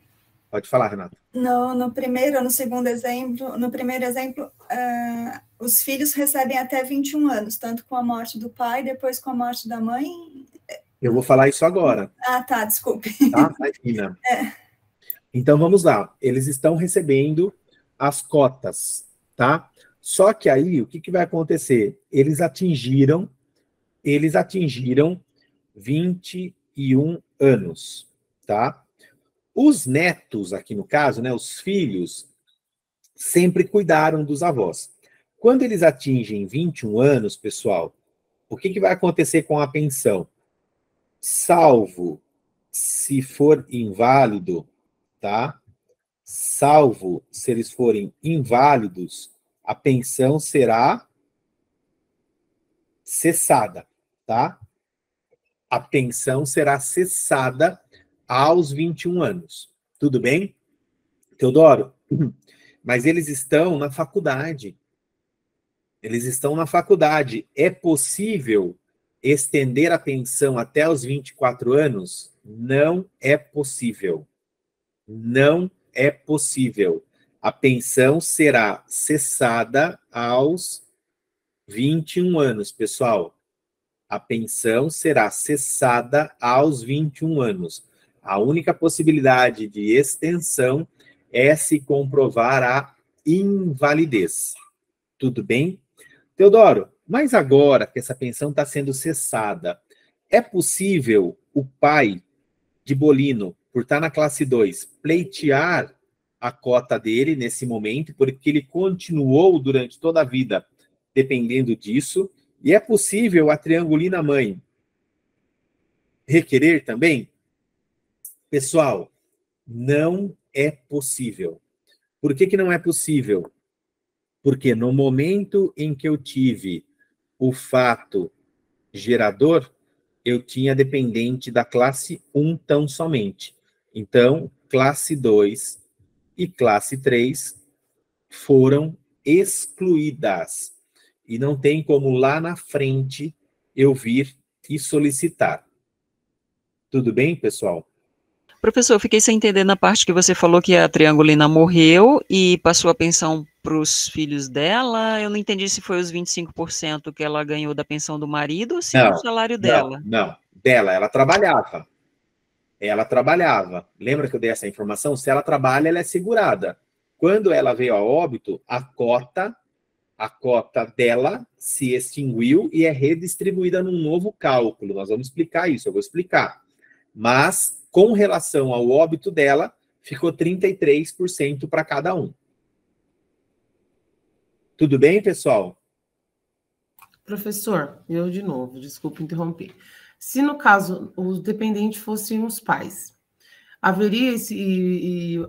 Pode falar, Renata. No primeiro ou no segundo exemplo, no primeiro exemplo, os filhos recebem até 21 anos, tanto com a morte do pai, depois com a morte da mãe. Eu vou falar isso agora. Ah, tá, desculpe. Tá, Imagina. Então, vamos lá. Eles estão recebendo as cotas, tá? Só que aí, o que vai acontecer? Eles atingiram 21 anos, tá? Os netos, aqui no caso, né, os filhos, sempre cuidaram dos avós. Quando eles atingem 21 anos, pessoal, o que vai acontecer com a pensão? Salvo se for inválido, tá? Salvo se eles forem inválidos, a pensão será cessada, tá? A pensão será cessada aos 21 anos. Tudo bem? Teodoro? Mas eles estão na faculdade. Eles estão na faculdade. É possível estender a pensão até os 24 anos? Não é possível. Não é possível. A pensão será cessada aos 21 anos, pessoal. A pensão será cessada aos 21 anos. A única possibilidade de extensão é se comprovar a invalidez. Tudo bem? Teodoro, mas agora que essa pensão está sendo cessada, é possível o pai de Bolino, por estar na classe 2, pleitear a cota dele nesse momento, porque ele continuou durante toda a vida dependendo disso, e é possível a Triangulina mãe requerer também? Pessoal, não é possível. Por que não é possível? Porque no momento em que eu tive o fato gerador, eu tinha dependente da classe 1 tão somente. Então, classe 2 e classe 3 foram excluídas. E não tem como lá na frente eu vir e solicitar. Tudo bem, pessoal? Professor, eu fiquei sem entender na parte que você falou que a Triangulina morreu e passou a pensão para os filhos dela. Eu não entendi se foi os 25% que ela ganhou da pensão do marido ou se o salário dela. Não. Dela, ela trabalhava. Ela trabalhava. Lembra que eu dei essa informação? Se ela trabalha, ela é segurada. Quando ela veio a óbito, a cota dela se extinguiu e é redistribuída num novo cálculo. Nós vamos explicar isso, eu vou explicar. Mas, com relação ao óbito dela, ficou 33% para cada um. Tudo bem, pessoal? Professor, eu de novo, desculpe interromper. Se no caso os dependentes fossem os pais, haveria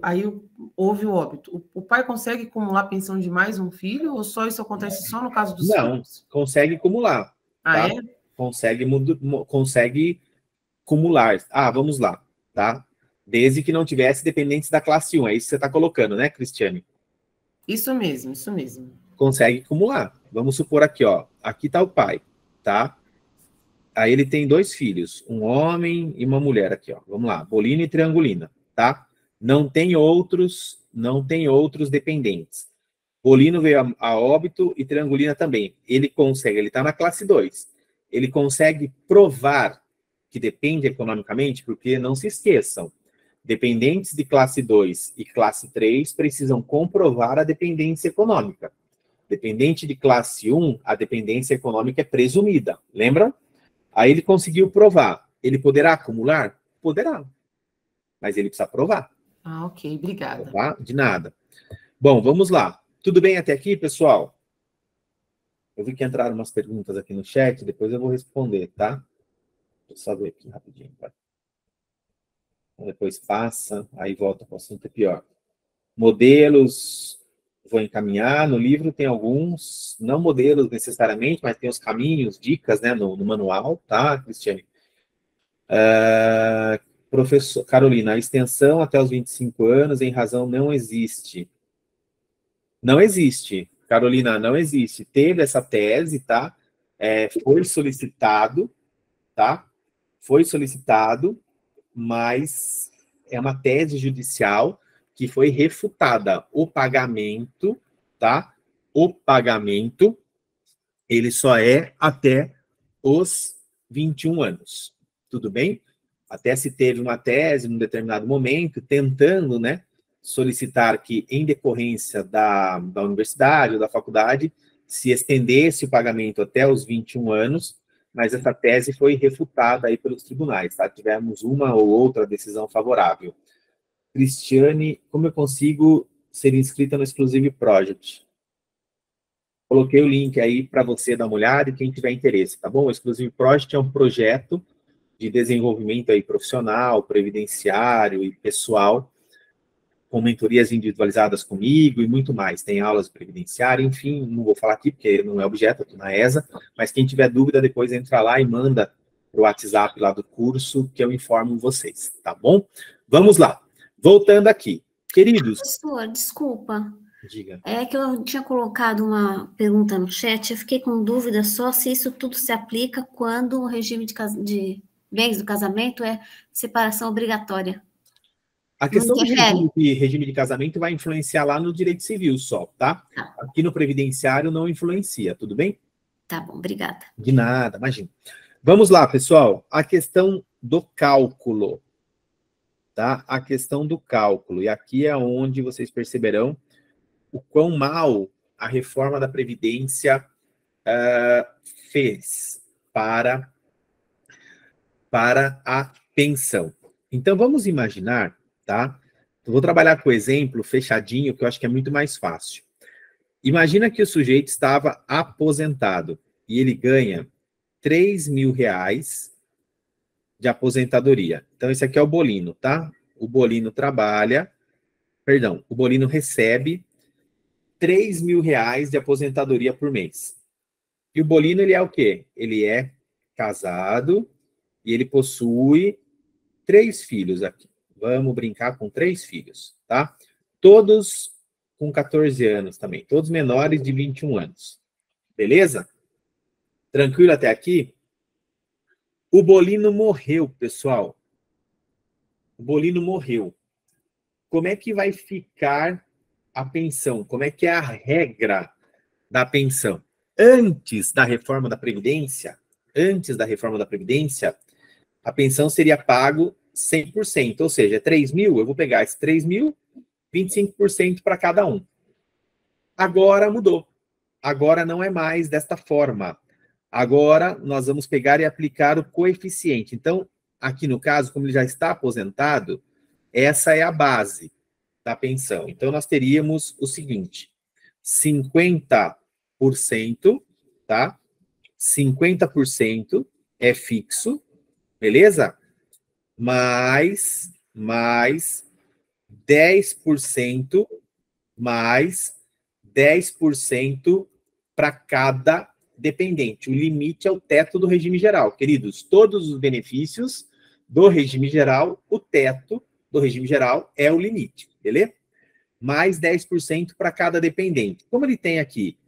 aí houve o óbito. O pai consegue acumular pensão de mais um filho ou só isso acontece só no caso dos filhos? Não, consegue acumular. Ah, tá? é? Consegue acumular. Vamos lá, tá? Desde que não tivesse dependentes da classe 1. É isso que você está colocando, né, Cristiane? Isso mesmo, isso mesmo. Consegue acumular. Vamos supor aqui, ó. Aqui está o pai, tá? Aí ele tem 2 filhos, um homem e uma mulher aqui, ó. Vamos lá, Bolino e Triangulina, tá? Não tem outros dependentes. Bolino veio a óbito e Triangulina também. Ele está na classe 2. Ele consegue provar que depende economicamente, porque não se esqueçam, dependentes de classe 2 e classe 3 precisam comprovar a dependência econômica. Dependente de classe 1, a dependência econômica é presumida, lembram? Aí ele conseguiu provar. Ele poderá acumular? Poderá. Mas ele precisa provar. Ok, obrigada. Tá? De nada. Bom, vamos lá. Tudo bem até aqui, pessoal? Eu vi que entraram umas perguntas aqui no chat, depois eu vou responder, tá? Deixa eu só ver aqui rapidinho. Tá? Depois passa, aí volta para o assunto, é pior. Modelos, vou encaminhar. No livro tem alguns, não modelos necessariamente, mas tem os caminhos, dicas, né, no manual, tá, Cristiane? Professor Carolina, a extensão até os 25 anos em razão não existe. Não existe, Carolina, não existe. Teve essa tese, tá? Foi solicitado, tá? Foi solicitado, mas é uma tese judicial que foi refutada. O pagamento, tá? O pagamento, ele só é até os 21 anos. Tudo bem? Até se teve uma tese num determinado momento, tentando, né, solicitar que, em decorrência da universidade ou da faculdade, se estendesse o pagamento até os 21 anos, mas essa tese foi refutada aí pelos tribunais, tá? Tivemos uma ou outra decisão favorável. Cristiane, como eu consigo ser inscrita no Exclusive Project? Coloquei o link aí para você dar uma olhada e quem tiver interesse, tá bom? O Exclusive Project é um projeto de desenvolvimento aí profissional, previdenciário e pessoal, com mentorias individualizadas comigo e muito mais. Tem aulas previdenciárias, enfim, não vou falar aqui porque não é objeto aqui na ESA, mas quem tiver dúvida depois entra lá e manda pro WhatsApp lá do curso que eu informo vocês, tá bom? Vamos lá. Voltando aqui. Queridos... Professor, desculpa. Diga. É que eu tinha colocado uma pergunta no chat, eu fiquei com dúvida só se isso tudo se aplica quando o regime de bens do casamento é separação obrigatória. A questão do regime de casamento vai influenciar lá no direito civil só, tá? Aqui no previdenciário não influencia, tudo bem? Tá bom, obrigada. De nada, imagina. Vamos lá, pessoal. A questão do cálculo, tá? A questão do cálculo. E aqui é onde vocês perceberão o quão mal a reforma da Previdência fez para a pensão. Então, vamos imaginar, tá? Eu vou trabalhar com o exemplo fechadinho, que eu acho que é muito mais fácil. Imagina que o sujeito estava aposentado e ele ganha R$3.000 de aposentadoria. Então, esse aqui é o Bolino, tá? O Bolino o Bolino recebe R$3.000 de aposentadoria por mês. E o Bolino, ele é o quê? Ele é casado e ele possui 3 filhos aqui. Vamos brincar com 3 filhos, tá? Todos com 14 anos também. Todos menores de 21 anos. Beleza? Tranquilo até aqui? O Bolino morreu, pessoal. O Bolino morreu. Como é que vai ficar a pensão? Como é que é a regra da pensão? Antes da reforma da Previdência, a pensão seria pago 100%, ou seja, 3.000, eu vou pegar esse 3.000, 25% para cada um. Agora mudou. Agora não é mais desta forma. Agora nós vamos pegar e aplicar o coeficiente. Então, aqui no caso, como ele já está aposentado, essa é a base da pensão. Então, nós teríamos o seguinte, 50%, tá? 50% é fixo, beleza? Mais 10% para cada dependente. O limite é o teto do regime geral. Queridos, todos os benefícios do regime geral, o teto do regime geral é o limite, beleza? Mais 10% para cada dependente. Como ele tem aqui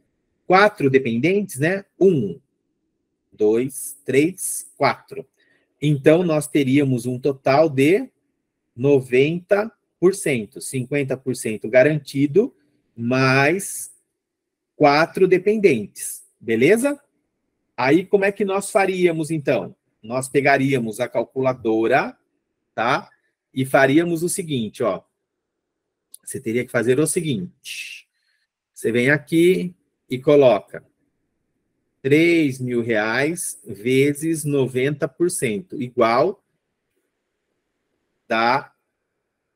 4 dependentes, né? 1, 2, 3, 4. Então, nós teríamos um total de 90%, 50% garantido, mais 4 dependentes, beleza? Aí, como é que nós faríamos, então? Nós pegaríamos a calculadora, tá? E faríamos o seguinte, ó. Você teria que fazer o seguinte. Você vem aqui e coloca R$3.000 vezes 90%, igual dá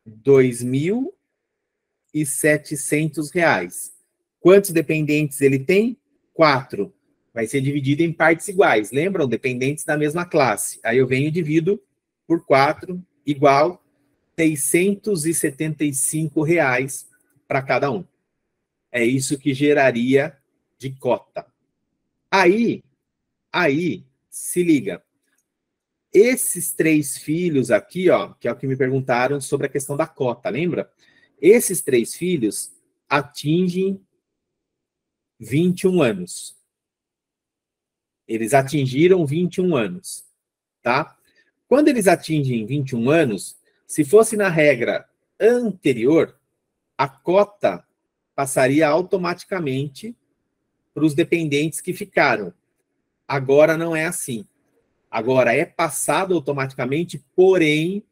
R$2.700. Quantos dependentes ele tem? 4. Vai ser dividido em partes iguais. Lembram? Dependentes da mesma classe. Aí eu venho e divido por 4, igual R$675 para cada um. É isso que geraria de cota. Aí, se liga. Esses 3 filhos aqui, ó, que é o que me perguntaram sobre a questão da cota, lembra? Esses 3 filhos atingem 21 anos. Eles atingiram 21 anos, tá? Quando eles atingem 21 anos, se fosse na regra anterior, a cota passaria automaticamente para os dependentes que ficaram. Agora não é assim. Agora é passado automaticamente, porém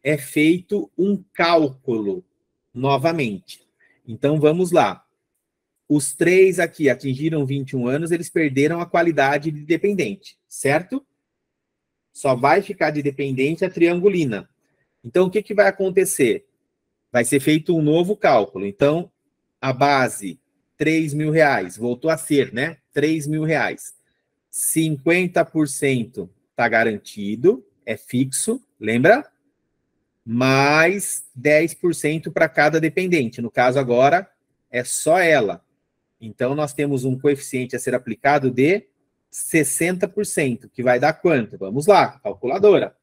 é feito um cálculo novamente. Então, vamos lá. Os 3 aqui atingiram 21 anos, eles perderam a qualidade de dependente, certo? Só vai ficar de dependente a triangulina. Então, o que, que vai acontecer? Vai ser feito um novo cálculo. Então, a base, R$3.000, voltou a ser, né? R$3.000. 50% está garantido, é fixo, lembra? Mais 10% para cada dependente. No caso, agora, é só ela. Então, nós temos um coeficiente a ser aplicado de 60%, que vai dar quanto? Vamos lá, calculadora.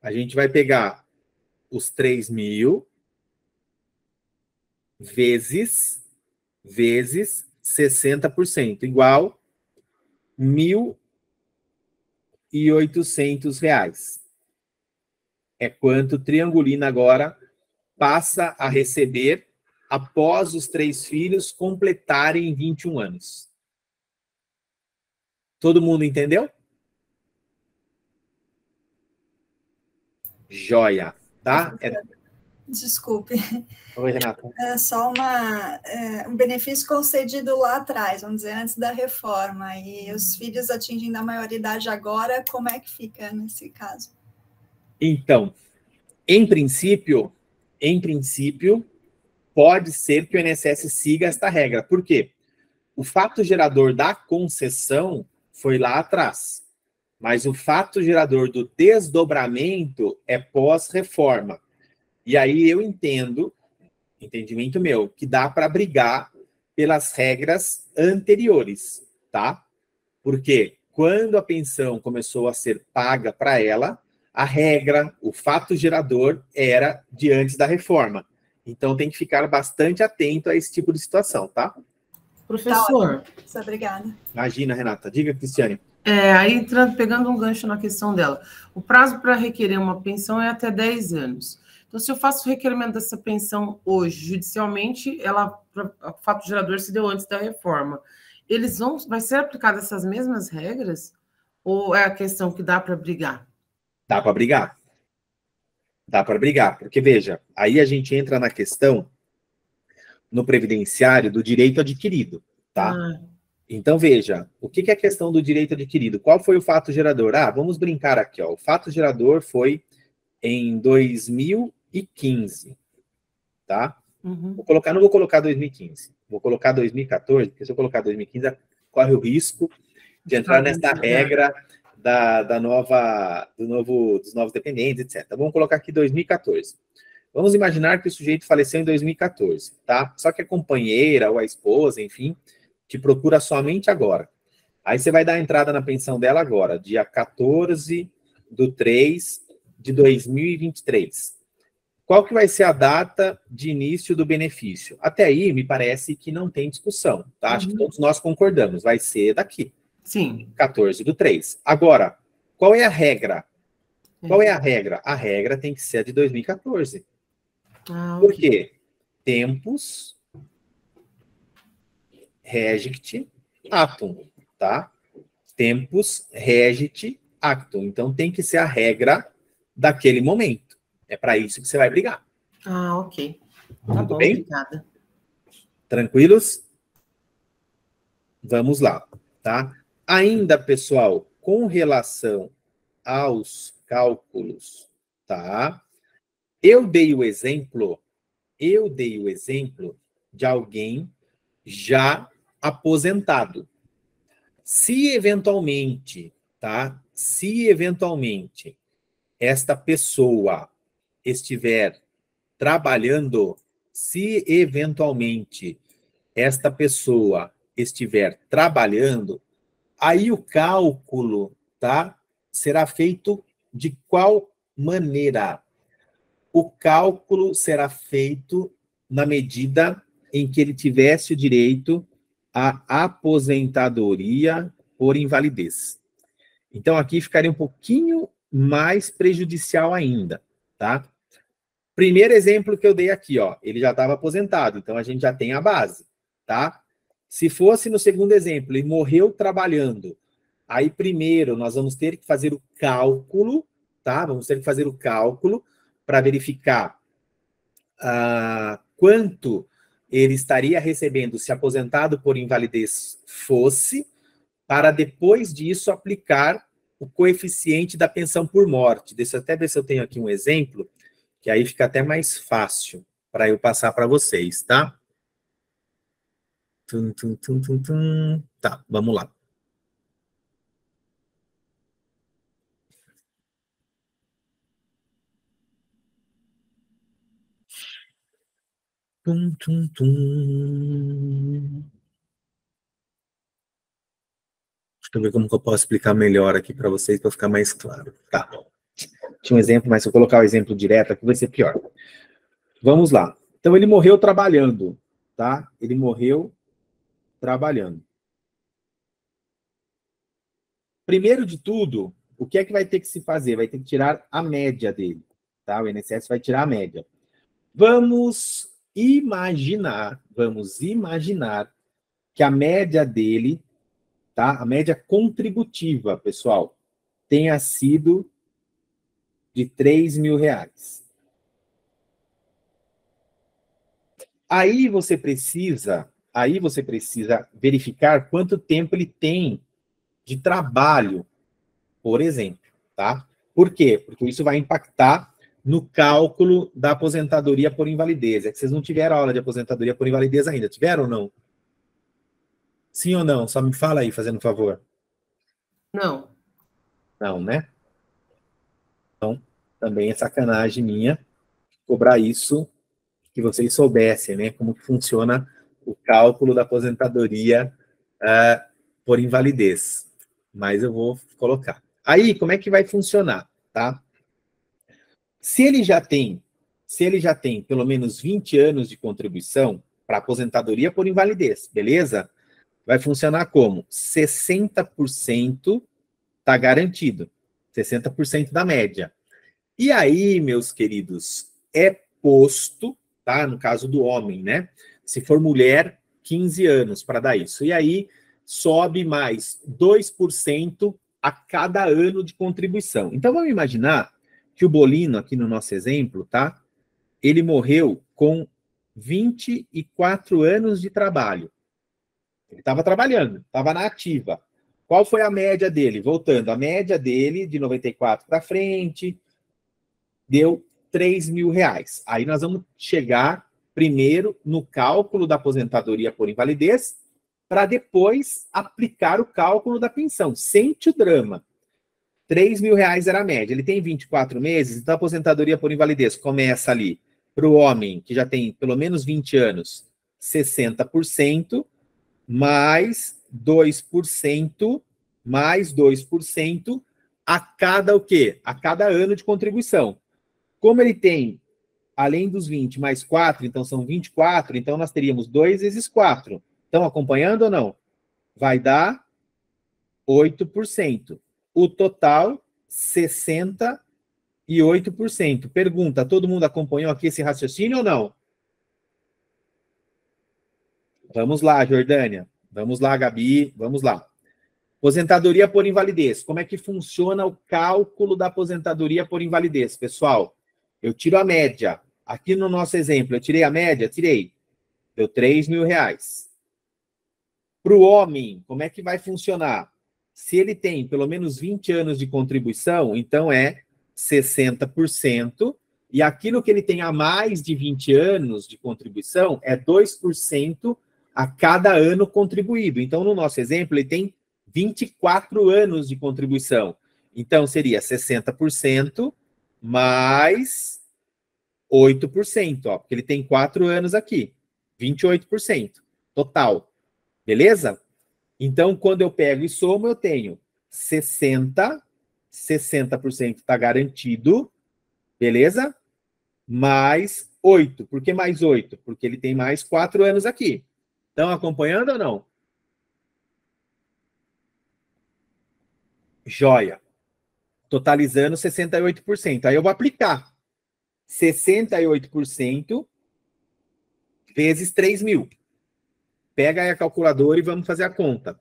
A gente vai pegar os 3.000 vezes 60%, igual R$1.800. É quanto Triangulina agora passa a receber após os 3 filhos completarem 21 anos. Todo mundo entendeu? Joia, tá? Desculpe. Oi, Renata. É só um benefício concedido lá atrás, vamos dizer, antes da reforma. E os filhos atingindo a maioridade agora, como é que fica nesse caso? Então, em princípio, pode ser que o INSS siga esta regra. Por quê? O fato gerador da concessão foi lá atrás, mas o fato gerador do desdobramento é pós-reforma. E aí eu entendimento meu, que dá para brigar pelas regras anteriores, tá? Porque quando a pensão começou a ser paga para ela, a regra, o fato gerador era de antes da reforma. Então tem que ficar bastante atento a esse tipo de situação, tá? Professor. Tá, obrigada. Imagina, Renata. Diga, Cristiane. Aí, pegando um gancho na questão dela, o prazo para requerer uma pensão é até 10 anos. Então, se eu faço o requerimento dessa pensão hoje, judicialmente, o fato gerador se deu antes da reforma. Vai ser aplicadas essas mesmas regras? Ou é a questão que dá para brigar? Dá para brigar. Dá para brigar. Porque, veja, aí a gente entra na questão no previdenciário do direito adquirido, tá? Então, veja, o que é a questão do direito adquirido? Qual foi o fato gerador? Vamos brincar aqui, ó. O fato gerador foi em 2015, tá? Uhum. Não vou colocar 2015, vou colocar 2014, porque se eu colocar 2015, corre o risco de entrar nessa regra dos novos dependentes, etc. Vamos colocar aqui 2014. Vamos imaginar que o sujeito faleceu em 2014, tá? Só que a companheira ou a esposa, enfim, te procura somente agora. Aí você vai dar a entrada na pensão dela agora, dia 14/3/2023. Qual que vai ser a data de início do benefício? Até aí, me parece que não tem discussão, tá? Acho que todos nós concordamos, vai ser daqui. Sim. 14/3. Agora, qual é a regra? Qual é a regra? A regra tem que ser a de 2014. Por quê? Tempus regit actum, tá? Tempus regit actum. Então, tem que ser a regra daquele momento. É para isso que você vai brigar. Ok. Tá Tudo bom, bem? obrigada. Tranquilos? Vamos lá, tá? Ainda, pessoal, com relação aos cálculos, tá? Eu dei o exemplo de alguém já aposentado. Se eventualmente, tá? Se eventualmente esta pessoa estiver trabalhando, aí o cálculo, tá? Será feito de qual maneira? O cálculo será feito na medida em que ele tivesse o direito à aposentadoria por invalidez. Então, aqui ficaria um pouquinho mais prejudicial ainda, tá? Primeiro exemplo que eu dei aqui, ó, ele já estava aposentado, então a gente já tem a base, tá? Se fosse no segundo exemplo, ele morreu trabalhando, aí primeiro nós vamos ter que fazer o cálculo, tá? Vamos ter que fazer o cálculo para verificar quanto ele estaria recebendo se aposentado por invalidez fosse, para depois disso aplicar o coeficiente da pensão por morte. Deixa eu até ver se eu tenho aqui um exemplo, que aí fica até mais fácil para eu passar para vocês, tá? Tá, vamos lá. Deixa eu ver como que eu posso explicar melhor aqui para vocês, para ficar mais claro. Tá. Tinha um exemplo, mas se eu colocar o exemplo direto aqui vai ser pior. Vamos lá. Então, ele morreu trabalhando, tá? Ele morreu trabalhando. Primeiro de tudo, o que é que vai ter que se fazer? Vai ter que tirar a média dele, tá? O INSS vai tirar a média. Vamos imaginar que a média dele, tá? A média contributiva, pessoal, tenha sido de R$3.000. Aí você precisa verificar quanto tempo ele tem de trabalho, por exemplo, tá? Por quê? Porque isso vai impactar no cálculo da aposentadoria por invalidez. É que vocês não tiveram aula de aposentadoria por invalidez ainda, tiveram ou não? Sim ou não? Só me fala aí, fazendo um favor. Não. Não, né? Então, também é sacanagem minha cobrar isso, que vocês soubessem, né? Como que funciona o cálculo da aposentadoria por invalidez. Mas eu vou colocar. Aí, como é que vai funcionar, tá? Se ele já tem pelo menos 20 anos de contribuição para aposentadoria por invalidez, beleza? Vai funcionar como? 60% está garantido. 60% da média. E aí, meus queridos, é posto, tá? No caso do homem, né? Se for mulher, 15 anos para dar isso. E aí, sobe mais 2% a cada ano de contribuição. Então, vamos imaginar que o Bolino, aqui no nosso exemplo, tá? Ele morreu com 24 anos de trabalho. Ele estava trabalhando, estava na ativa. Qual foi a média dele? Voltando, a média dele, de 94 para frente, deu R$3.000. Aí nós vamos chegar primeiro no cálculo da aposentadoria por invalidez, para depois aplicar o cálculo da pensão. Sente o drama. R$3.000 era a média. Ele tem 24 meses, então a aposentadoria por invalidez começa ali, para o homem que já tem pelo menos 20 anos, 60%, mais 2%, a cada o quê? A cada ano de contribuição. Como ele tem, além dos 20, mais 4, então são 24, então nós teríamos 2 vezes 4. Estão acompanhando ou não? Vai dar 8%. O total, 68%. Pergunta, todo mundo acompanhou aqui esse raciocínio ou não? Vamos lá, Jordânia. Vamos lá, Gabi. Vamos lá. Aposentadoria por invalidez. Como é que funciona o cálculo da aposentadoria por invalidez, pessoal? Eu tiro a média. Aqui no nosso exemplo, eu tirei a média? Tirei. Deu R$3.000. Para o homem, como é que vai funcionar? Se ele tem pelo menos 20 anos de contribuição, então é 60%, e aquilo que ele tem a mais de 20 anos de contribuição é 2% a cada ano contribuído. Então, no nosso exemplo, ele tem 24 anos de contribuição. Então, seria 60% mais 8%, ó, porque ele tem 4 anos aqui, 28% total. Beleza? Então, quando eu pego e somo, eu tenho 60% está garantido, beleza? Mais 8. Por que mais 8? Porque ele tem mais 4 anos aqui. Estão acompanhando ou não? Joia. Totalizando 68%. Aí eu vou aplicar 68% vezes 3.000. Pega aí a calculadora e vamos fazer a conta.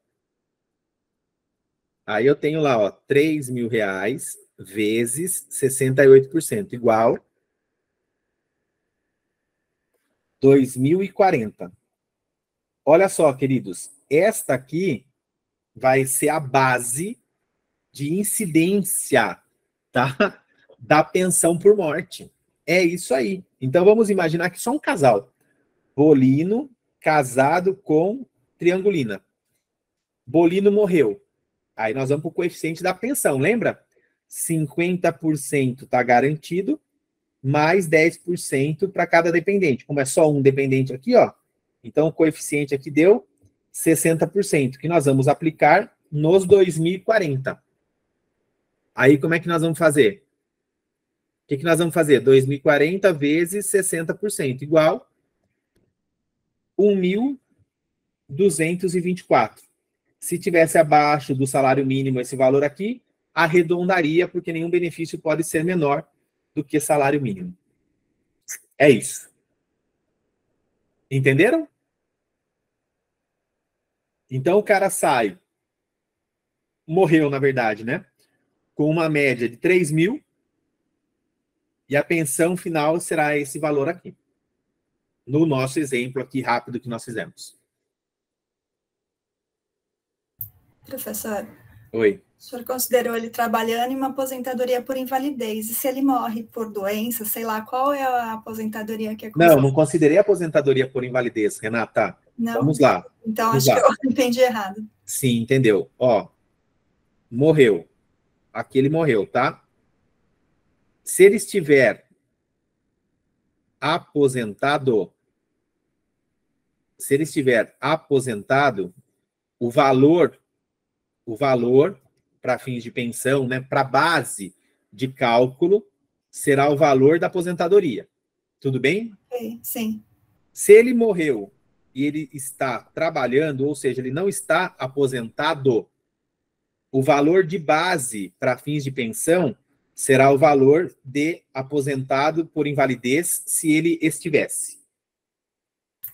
Aí eu tenho lá, ó, R$3.000 vezes 68%, igual 2040. Olha só, queridos, esta aqui vai ser a base de incidência, tá? Da pensão por morte. É isso aí. Então, vamos imaginar que só um casal. Bolino casado com Triangulina. Bolino morreu. Aí nós vamos para o coeficiente da pensão, lembra? 50% está garantido, mais 10% para cada dependente. Como é só um dependente aqui, ó, então o coeficiente aqui deu 60%, que nós vamos aplicar nos 2040. Aí como é que nós vamos fazer? O que nós vamos fazer? 2040 vezes 60%, igual 1.224. Se tivesse abaixo do salário mínimo esse valor aqui, arredondaria, porque nenhum benefício pode ser menor do que salário mínimo. É isso. Entenderam? Então o cara sai, morreu na verdade, né? Com uma média de 3 mil, e a pensão final será esse valor aqui. No nosso exemplo aqui rápido que nós fizemos. Professor. Oi. O senhor considerou ele trabalhando em uma aposentadoria por invalidez. E se ele morre por doença, sei lá, qual é a aposentadoria que é considerada? Não considerei aposentadoria por invalidez, Renata. Não? Vamos lá. Então, acho que eu entendi errado. Sim, entendeu. Ó, morreu. Aqui ele morreu, tá? Se ele estiver aposentado, o valor para fins de pensão, né, para base de cálculo, será o valor da aposentadoria. Tudo bem? Sim. Se ele morreu e ele está trabalhando, ou seja, ele não está aposentado, o valor de base para fins de pensão será o valor de aposentado por invalidez se ele estivesse.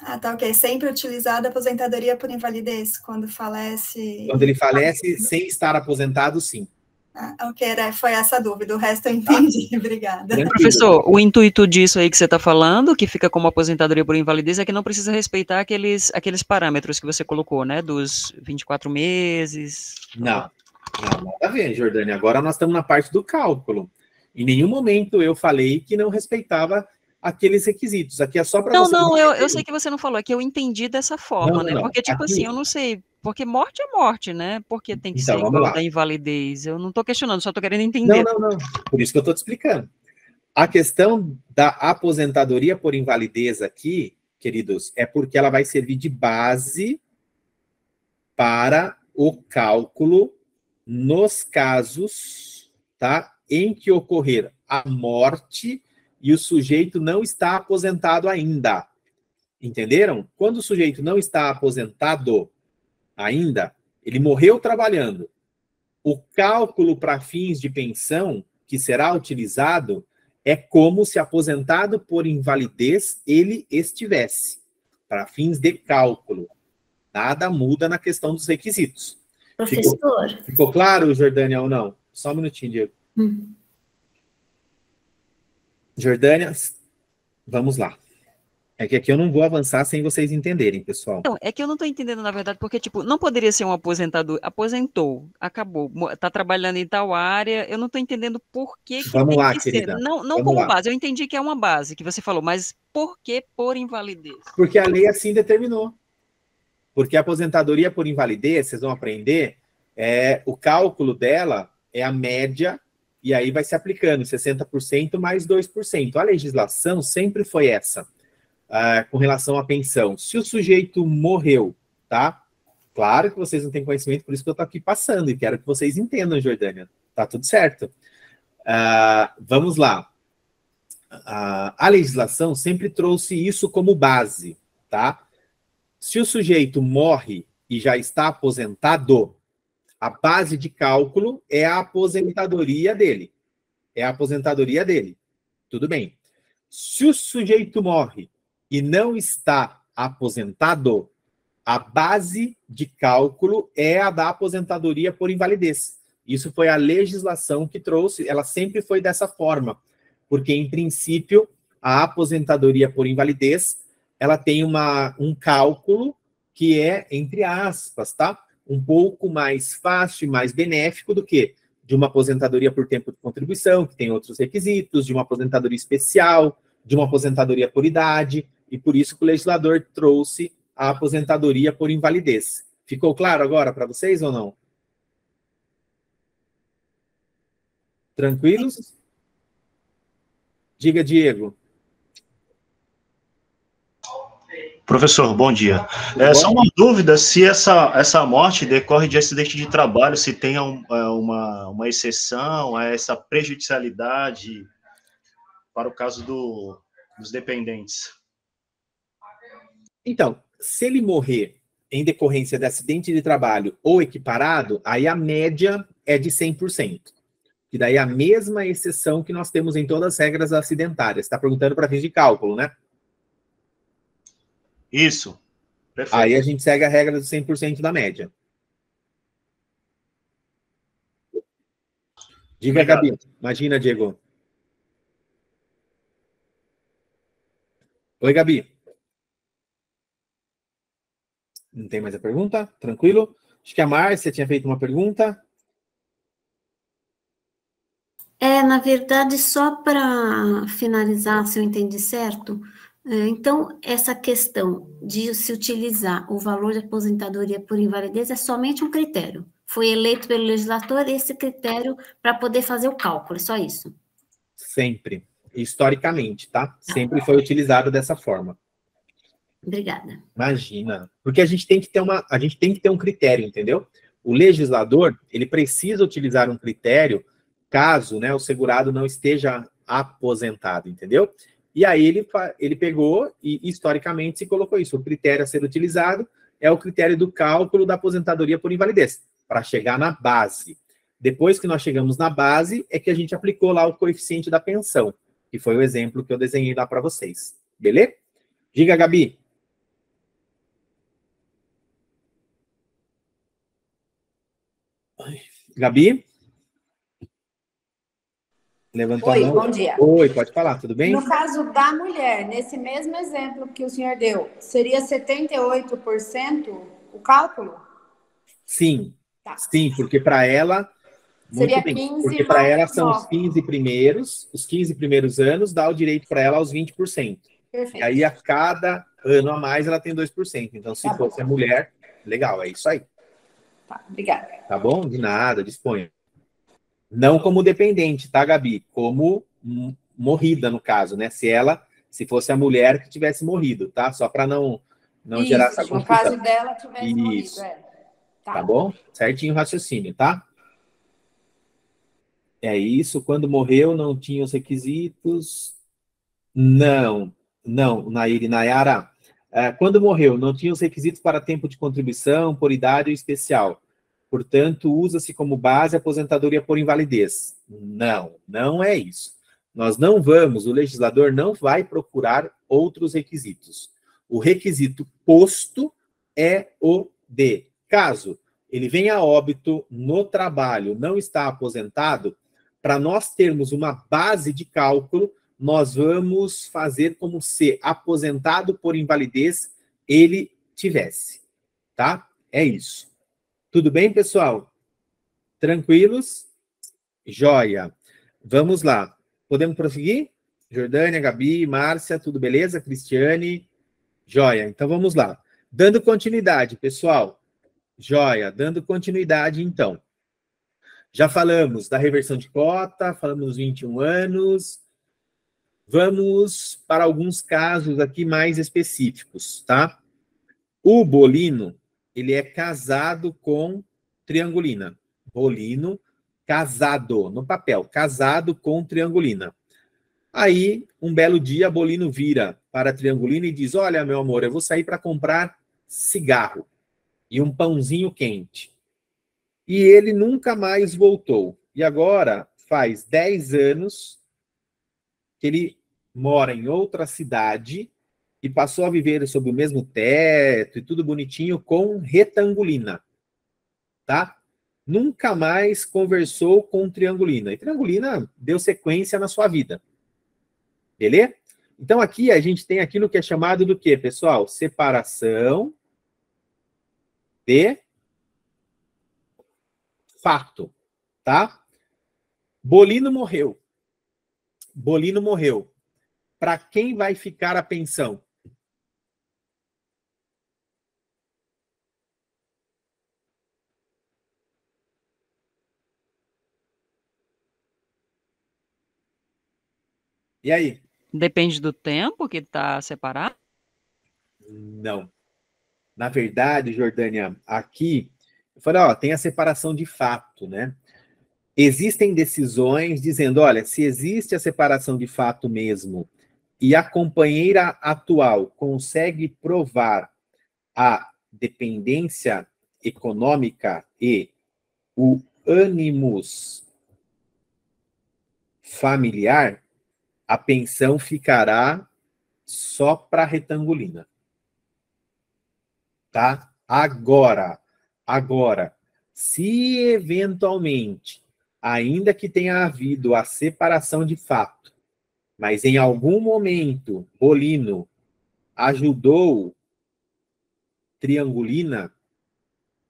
Ah, tá, ok. Sempre utilizada a aposentadoria por invalidez, quando falece... Quando ele falece sem estar aposentado, sim. Ah, ok, foi essa a dúvida, o resto eu entendi, Obrigada. Professor, o intuito disso aí que você está falando, que fica como aposentadoria por invalidez, é que não precisa respeitar aqueles parâmetros que você colocou, né, dos 24 meses. Não, nada a ver, Jordânia. Agora nós estamos na parte do cálculo. Em nenhum momento eu falei que não respeitava aqueles requisitos. Aqui é só para você... Não, eu sei que você não falou, é que eu entendi dessa forma, né? Porque, tipo aqui... assim, eu não sei, porque morte é morte, né? Porque tem que ser igual da invalidez. Eu não estou questionando, só estou querendo entender. Não. Por isso que eu estou te explicando. A questão da aposentadoria por invalidez aqui, queridos, é porque ela vai servir de base para o cálculo nos casos, tá, em que ocorrer a morte e o sujeito não está aposentado ainda. Entenderam? Quando o sujeito não está aposentado ainda, ele morreu trabalhando. O cálculo para fins de pensão que será utilizado é como se aposentado por invalidez ele estivesse, para fins de cálculo. Nada muda na questão dos requisitos. Professor. Ficou claro, Jordânia, ou não? Só um minutinho, Diego. Jordânia, vamos lá. É que aqui eu não vou avançar sem vocês entenderem, pessoal. Não, é que eu não estou entendendo, na verdade, porque, tipo, não poderia ser um aposentador, aposentou, acabou, está trabalhando em tal área, eu não estou entendendo por que vamos tem lá, que querida. ser. Não como base, eu entendi que é uma base, que você falou, mas por que por invalidez? Porque a lei assim determinou. Porque a aposentadoria por invalidez, vocês vão aprender, o cálculo dela é a média, e aí vai se aplicando 60% mais 2%. A legislação sempre foi essa, com relação à pensão. Se o sujeito morreu, tá? Claro que vocês não têm conhecimento, por isso que eu estou aqui passando, e quero que vocês entendam, Jordânia. Tá tudo certo. Vamos lá. A legislação sempre trouxe isso como base, tá? Se o sujeito morre e já está aposentado, a base de cálculo é a aposentadoria dele. É a aposentadoria dele. Tudo bem. Se o sujeito morre e não está aposentado, a base de cálculo é a da aposentadoria por invalidez. Isso foi a legislação que trouxe, ela sempre foi dessa forma, porque, em princípio, a aposentadoria por invalidez, ela tem um cálculo que é, entre aspas, tá? Um pouco mais fácil e mais benéfico do que de uma aposentadoria por tempo de contribuição, que tem outros requisitos, de uma aposentadoria especial, de uma aposentadoria por idade, e por isso que o legislador trouxe a aposentadoria por invalidez. Ficou claro agora para vocês ou não? Tranquilos? Diga, Diego. Professor, bom dia. Só uma dúvida, se essa morte decorre de acidente de trabalho, se tem uma exceção a essa prejudicialidade para o caso dos dependentes. Então, se ele morrer em decorrência de acidente de trabalho ou equiparado, aí a média é de 100%. Que daí é a mesma exceção que nós temos em todas as regras acidentárias. Está perguntando para fins de cálculo, né? Isso. Perfeito. Aí a gente segue a regra do 100% da média. Diga, Obrigado. Gabi. Imagina, Diego. Oi, Gabi. Não tem mais a pergunta? Tranquilo? Acho que a Márcia tinha feito uma pergunta. Na verdade, só para finalizar, se eu entendi certo, então, essa questão de se utilizar o valor de aposentadoria por invalidez é somente um critério. Foi eleito pelo legislador esse critério para poder fazer o cálculo, é só isso? Sempre. Historicamente, tá? Sempre foi utilizado dessa forma. Obrigada. Imagina. Porque a gente tem que ter um critério, entendeu? O legislador, ele precisa utilizar um critério caso, né, o segurado não esteja aposentado, entendeu? E aí ele pegou e, historicamente, se colocou isso. O critério a ser utilizado é o critério do cálculo da aposentadoria por invalidez, para chegar na base. Depois que nós chegamos na base, é que a gente aplicou lá o coeficiente da pensão, que foi o exemplo que eu desenhei lá para vocês. Beleza? Diga, Gabi. Gabi? Levantou a mão. Bom dia. Oi, pode falar, tudo bem? No caso da mulher, nesse mesmo exemplo que o senhor deu, seria 78% o cálculo? Sim, Tá. sim, porque para ela... Seria muito bem, 15 porque para ela são mais os 15 primeiros anos, dá o direito para ela aos 20%. Perfeito. E aí, a cada ano a mais, ela tem 2%. Então, se fosse a mulher, legal, é isso aí. Tá, obrigada. Tá bom? De nada, disponha. Não como dependente, tá, Gabi? Como morrida, no caso, né? Se fosse a mulher que tivesse morrido, tá? Só para não gerar essa confusão. No caso dela, tivesse isso. morrido, Tá bom? Certinho o raciocínio, tá? É isso. Quando morreu, não tinha os requisitos. Não, Nair e Nayara. Quando morreu, não tinha os requisitos para tempo de contribuição, por idade ou especial. Portanto, usa-se como base a aposentadoria por invalidez. Não é isso. O legislador não vai procurar outros requisitos. O requisito posto é o de, caso ele venha a óbito no trabalho, não está aposentado, para nós termos uma base de cálculo, nós vamos fazer como se aposentado por invalidez ele tivesse, tá? É isso. Tudo bem, pessoal? Tranquilos? Joia. Vamos lá. Podemos prosseguir? Jordânia, Gabi, Márcia, tudo beleza? Cristiane? Joia. Então, vamos lá. Dando continuidade, pessoal. Joia. Dando continuidade, então. Já falamos da reversão de cota, falamos dos 21 anos. Vamos para alguns casos aqui mais específicos, tá? O Bolino, ele é casado com Triangulina. Bolino, casado, no papel, casado com Triangulina. Aí, um belo dia, Bolino vira para Triangulina e diz, olha, meu amor, eu vou sair para comprar cigarro e um pãozinho quente. E ele nunca mais voltou. E agora, faz 10 anos que ele mora em outra cidade e passou a viver sob o mesmo teto e tudo bonitinho com Retangulina, tá? Nunca mais conversou com Triangulina. E Triangulina deu sequência na sua vida. Beleza? Então, aqui a gente tem aquilo que é chamado do quê, pessoal? Separação de fato, tá? Bolino morreu. Bolino morreu. Para quem vai ficar a pensão? E aí? Depende do tempo que está separado? Não. Na verdade, Jordânia, aqui, eu falei, ó, tem a separação de fato, né? Existem decisões dizendo, olha, se existe a separação de fato mesmo e a companheira atual consegue provar a dependência econômica e o ânimos familiar, a pensão ficará só para a retangulina. Tá? Agora, se eventualmente, ainda que tenha havido a separação de fato, mas em algum momento Bolino ajudou Triangulina,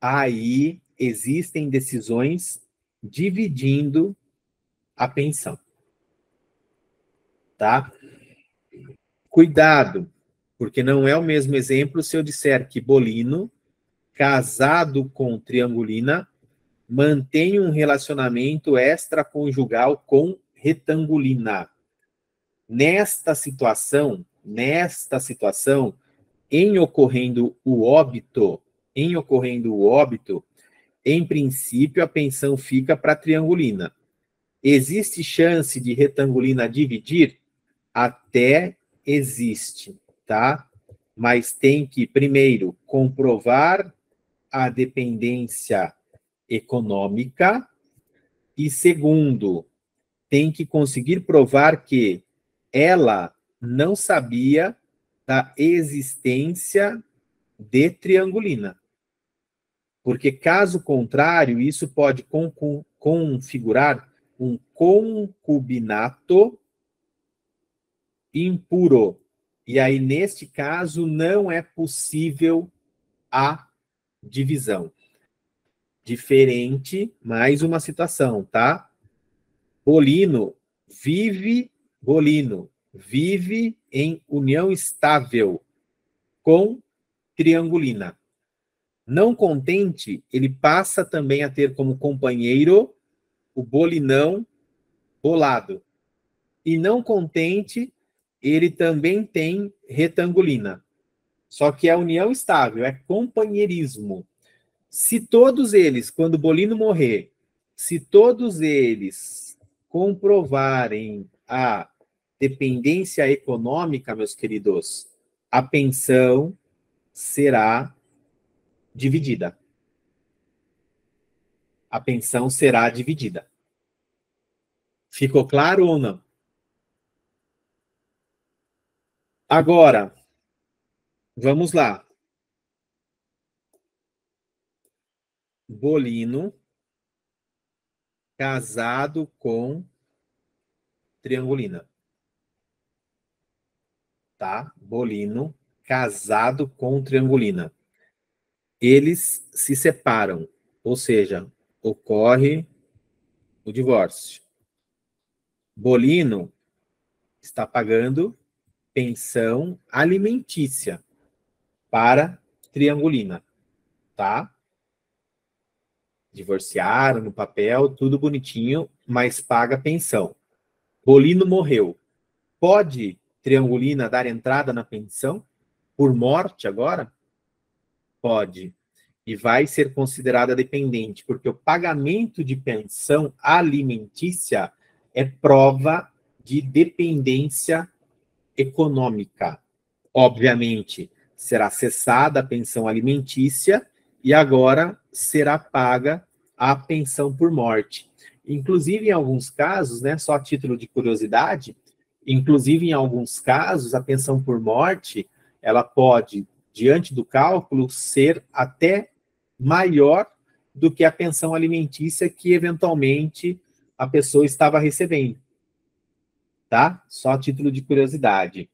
aí existem decisões dividindo a pensão. Tá? Cuidado, porque não é o mesmo exemplo se eu disser que Bolino, casado com Triangulina, mantém um relacionamento extraconjugal com Retangulina. Nesta situação, em ocorrendo o óbito, em princípio a pensão fica para Triangulina. Existe chance de Retangulina dividir? Até existe, tá? Mas tem que, primeiro, comprovar a dependência econômica e, segundo, tem que conseguir provar que ela não sabia da existência de Triangulina. Porque, caso contrário, isso pode configurar um concubinato impuro. E aí, neste caso, não é possível a divisão. Diferente, mais uma situação, tá? Bolino vive em união estável com Triangulina. Não contente, ele passa também a ter como companheiro o Bolinão Bolado. E não contente, ele também tem Retangulina. Só que é união estável, é companheirismo. Se todos eles, quando Bolino morrer, se todos eles comprovarem a dependência econômica, meus queridos, a pensão será dividida. A pensão será dividida. Ficou claro ou não? Agora, vamos lá. Bolino, casado com Triangulina. Tá? Bolino, casado com Triangulina. Eles se separam, ou seja, ocorre o divórcio. Bolino está pagando pensão alimentícia para Triangulina, tá? Divorciaram no papel, tudo bonitinho, mas paga pensão. Bolino morreu. Pode Triangulina dar entrada na pensão por morte agora? Pode. E vai ser considerada dependente, porque o pagamento de pensão alimentícia é prova de dependência econômica. Obviamente, será cessada a pensão alimentícia e agora será paga a pensão por morte. Inclusive, em alguns casos, né, só a título de curiosidade, inclusive em alguns casos, a pensão por morte, ela pode, diante do cálculo, ser até maior do que a pensão alimentícia que, eventualmente, a pessoa estava recebendo. Tá? Só a título de curiosidade.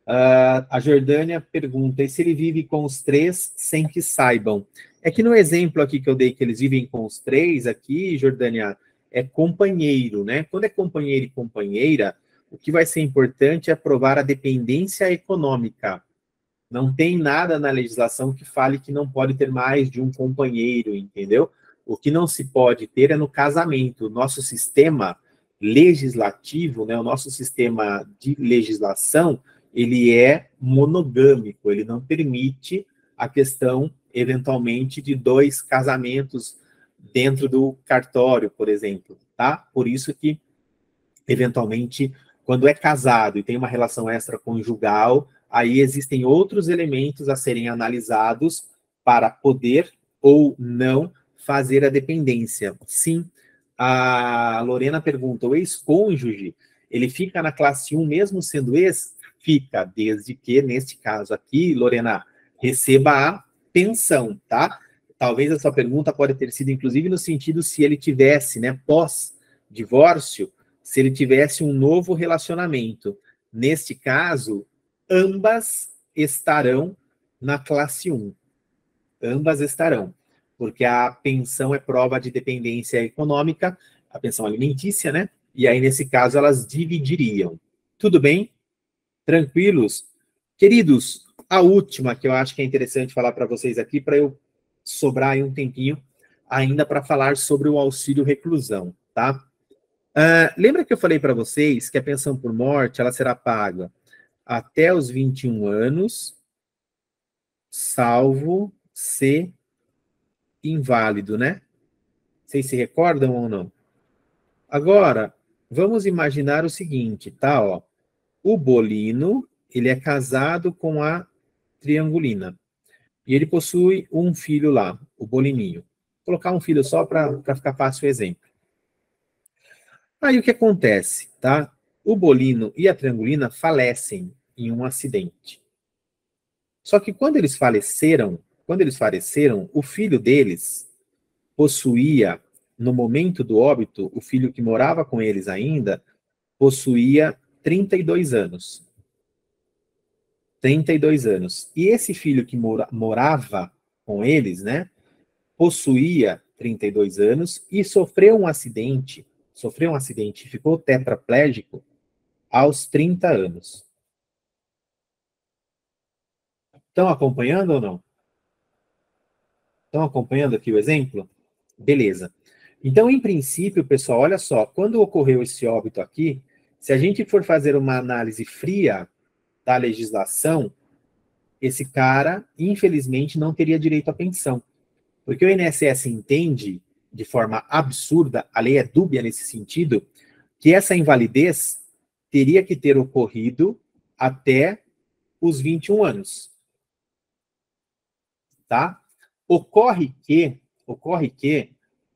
A Jordânia pergunta, e se ele vive com os 3 sem que saibam? É que no exemplo aqui que eu dei, que eles vivem com os 3 aqui, Jordânia, é companheiro, né? Quando é companheiro e companheira, o que vai ser importante é provar a dependência econômica. Não tem nada na legislação que fale que não pode ter mais de um companheiro, entendeu? O que não se pode ter é no casamento. O nosso sistema legislativo, né, o nosso sistema de legislação, ele é monogâmico, ele não permite a questão, eventualmente, de 2 casamentos dentro do cartório, por exemplo, tá? Por isso que, eventualmente, quando é casado e tem uma relação extraconjugal, aí existem outros elementos a serem analisados para poder ou não fazer a dependência. Sim, a Lorena pergunta, o ex-cônjuge, ele fica na classe 1 mesmo sendo ex? Fica, desde que, neste caso aqui, Lorena, receba a pensão, tá? Talvez essa pergunta pode ter sido, inclusive, no sentido se ele tivesse, né, pós-divórcio, se ele tivesse um novo relacionamento. Neste caso, ambas estarão na classe 1. Ambas estarão, porque a pensão é prova de dependência econômica, a pensão alimentícia, né? E aí, nesse caso, elas dividiriam. Tudo bem? Tranquilos? Queridos, a última que eu acho que é interessante falar para vocês aqui, para eu sobrar aí um tempinho ainda para falar sobre o auxílio reclusão, tá? Lembra que eu falei para vocês que a pensão por morte, ela será paga até os 21 anos, salvo ser inválido, né? Vocês se recordam ou não? Agora, vamos imaginar o seguinte, tá? Ó, o Bolino, ele é casado com a Triangulina. E ele possui um filho lá, o Bolininho. Vou colocar um filho só para ficar fácil o exemplo. Aí o que acontece, tá? O Bolino e a Triangulina falecem em um acidente. Só que quando eles faleceram, o filho deles possuía, no momento do óbito, o filho que morava com eles ainda, possuía 32 anos. 32 anos. E esse filho que morava com eles, né, possuía 32 anos e sofreu um acidente e ficou tetraplégico aos 30 anos. Estão acompanhando ou não? Estão acompanhando aqui o exemplo? Beleza. Então, em princípio, pessoal, olha só, quando ocorreu esse óbito aqui, se a gente for fazer uma análise fria da legislação, esse cara, infelizmente, não teria direito à pensão. Porque o INSS entende, de forma absurda, a lei é dúbia nesse sentido, que essa invalidez teria que ter ocorrido até os 21 anos. Tá? Ocorre que,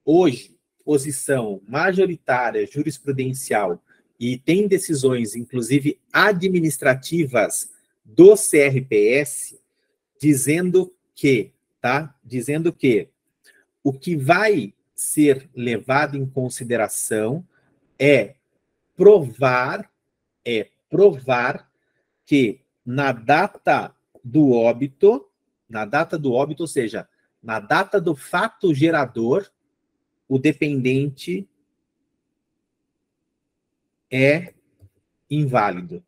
hoje, posição majoritária jurisprudencial e tem decisões, inclusive administrativas, do CRPS, dizendo que, tá? Dizendo que o que vai ser levado em consideração é provar que na data do óbito, ou seja, na data do fato gerador, o dependente é inválido.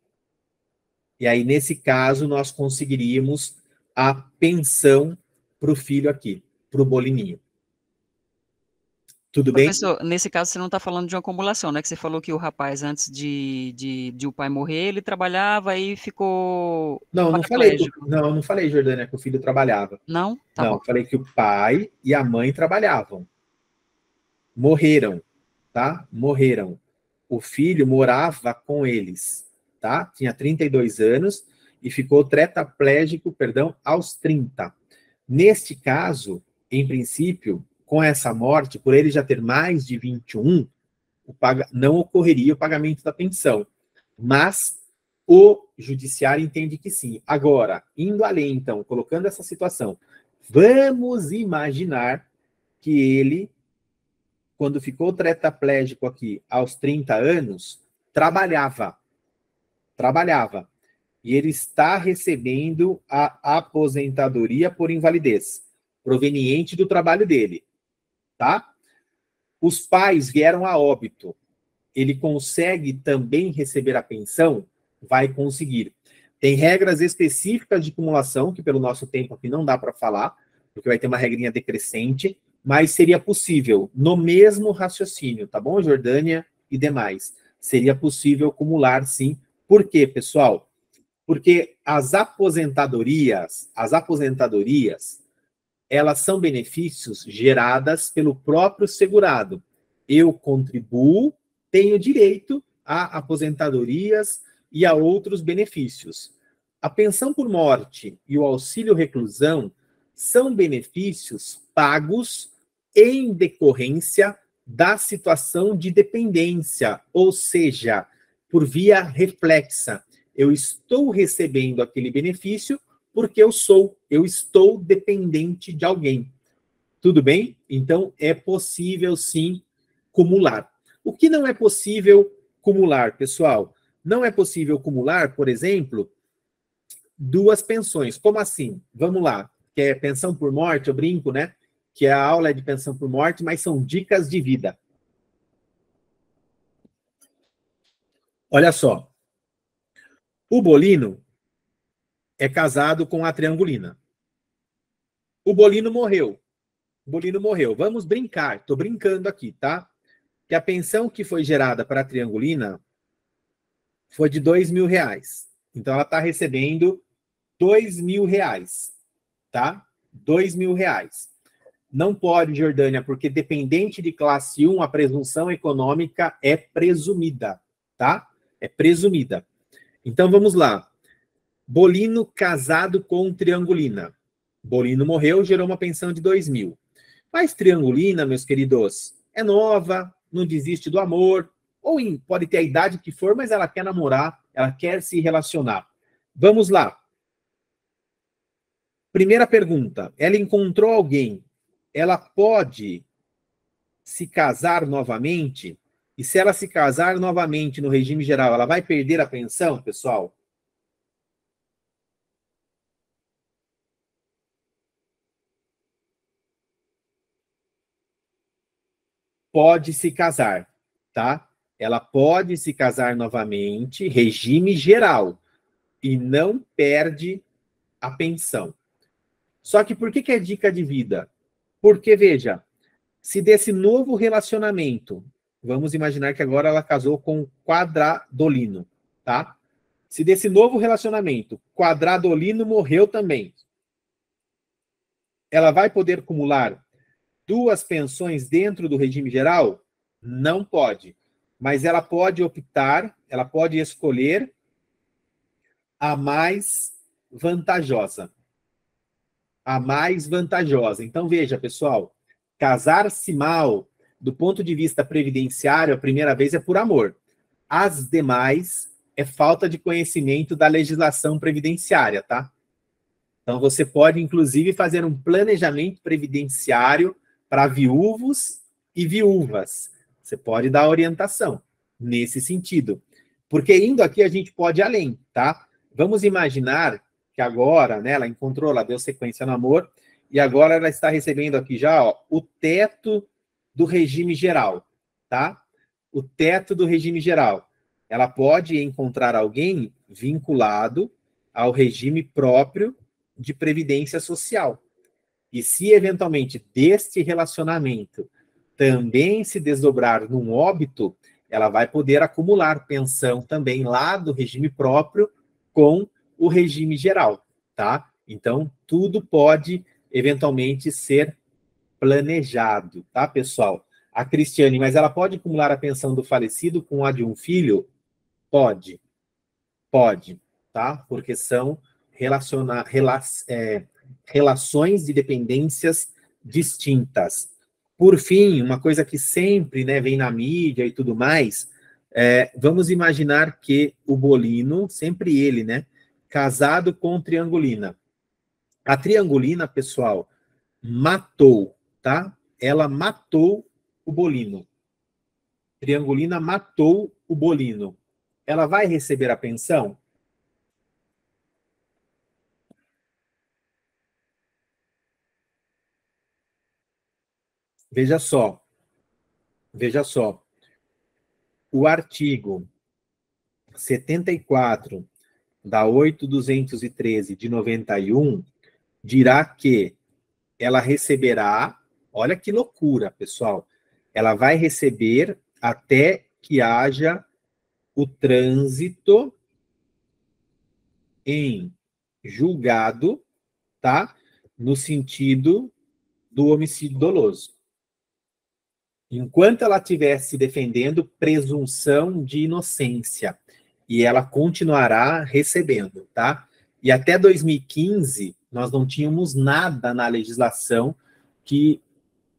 E aí, nesse caso, nós conseguiríamos a pensão para o filho aqui, para o Bolininho. Tudo bem? Professor, nesse caso você não está falando de uma acumulação, né? Que você falou que o rapaz, antes de o pai morrer, ele trabalhava e ficou Não, não falei, Jordânia, que o filho trabalhava. Não? Tá não, bom. Falei que o pai e a mãe trabalhavam. Morreram, tá? Morreram. O filho morava com eles, tá? Tinha 32 anos e ficou tetraplégico, aos 30. Neste caso, em princípio, com essa morte, por ele já ter mais de 21, não ocorreria o pagamento da pensão. Mas o judiciário entende que sim. Agora, indo além, então, colocando essa situação, vamos imaginar que ele, quando ficou tetraplégico aqui aos 30 anos, trabalhava. e ele está recebendo a aposentadoria por invalidez, proveniente do trabalho dele, tá? Os pais vieram a óbito. Ele consegue também receber a pensão? Vai conseguir. Tem regras específicas de cumulação, que pelo nosso tempo aqui não dá para falar, porque vai ter uma regrinha decrescente, mas seria possível, no mesmo raciocínio, tá bom, Jordânia e demais? Seria possível cumular, sim. Por quê, pessoal? Porque as aposentadorias, elas são benefícios geradas pelo próprio segurado. Eu contribuo, tenho direito a aposentadorias e a outros benefícios. A pensão por morte e o auxílio reclusão são benefícios pagos em decorrência da situação de dependência, ou seja, por via reflexa. Eu estou recebendo aquele benefício porque eu estou dependente de alguém. Tudo bem? Então, é possível, sim, cumular. O que não é possível cumular, pessoal? Não é possível cumular, por exemplo, duas pensões. Como assim? Vamos lá. Que é pensão por morte, eu brinco, né? Que a aula é de pensão por morte, mas são dicas de vida. Olha só. O Bolino é casado com a Triangulina. O Bolino morreu. Vamos brincar. Estou brincando aqui, tá? Que a pensão que foi gerada para a Triangulina foi de R$2.000. Então, ela está recebendo R$2.000, tá? R$2.000. Não pode, Jordânia, porque dependente de classe 1, a presunção econômica é presumida, tá? É presumida. Então, vamos lá. Bolino casado com Triangulina. Bolino morreu, gerou uma pensão de 2.000. Mas Triangulina, meus queridos, é nova, não desiste do amor, ou pode ter a idade que for, mas ela quer namorar, ela quer se relacionar. Vamos lá. Primeira pergunta, ela encontrou alguém, ela pode se casar novamente? E se ela se casar novamente no regime geral, ela vai perder a pensão, pessoal? Pode se casar, tá? Ela pode se casar novamente, regime geral, e não perde a pensão. Só que por que é dica de vida? Porque, veja, se desse novo relacionamento, vamos imaginar que agora ela casou com Quadradolino, tá? Se desse novo relacionamento, Quadradolino morreu também, ela vai poder acumular duas pensões dentro do regime geral? Não pode. Mas ela pode optar, ela pode escolher a mais vantajosa. A mais vantajosa. Então, veja, pessoal, casar-se mal, do ponto de vista previdenciário, a primeira vez é por amor. As demais é falta de conhecimento da legislação previdenciária, tá? Então, você pode, inclusive, fazer um planejamento previdenciário para viúvos e viúvas. Você pode dar orientação nesse sentido. Porque indo aqui, a gente pode ir além, tá? Vamos imaginar que agora, né, ela encontrou, ela deu sequência no amor, e agora ela está recebendo aqui já, ó, o teto do regime geral, tá? O teto do regime geral. Ela pode encontrar alguém vinculado ao regime próprio de previdência social. E se, eventualmente, deste relacionamento também se desdobrar num óbito, ela vai poder acumular pensão também lá do regime próprio com o regime geral, tá? Então, tudo pode, eventualmente, ser planejado, tá, pessoal? A Cristiane, mas ela pode acumular a pensão do falecido com a de um filho? Pode, tá? Porque são relações de dependências distintas. Por fim, uma coisa que sempre, né, vem na mídia e tudo mais, vamos imaginar que o Bolino, sempre ele, né, casado com Triangulina. A Triangulina, pessoal, matou, tá? Ela matou o Bolino. Triangulina matou o Bolino. Ela vai receber a pensão? Veja só. O artigo 74 da 8.213 de 91 dirá que ela receberá, olha que loucura, pessoal, ela vai receber até que haja o trânsito em julgado, tá? No sentido do homicídio doloso. Enquanto ela estiver se defendendo, presunção de inocência. E ela continuará recebendo, tá? E até 2015, nós não tínhamos nada na legislação que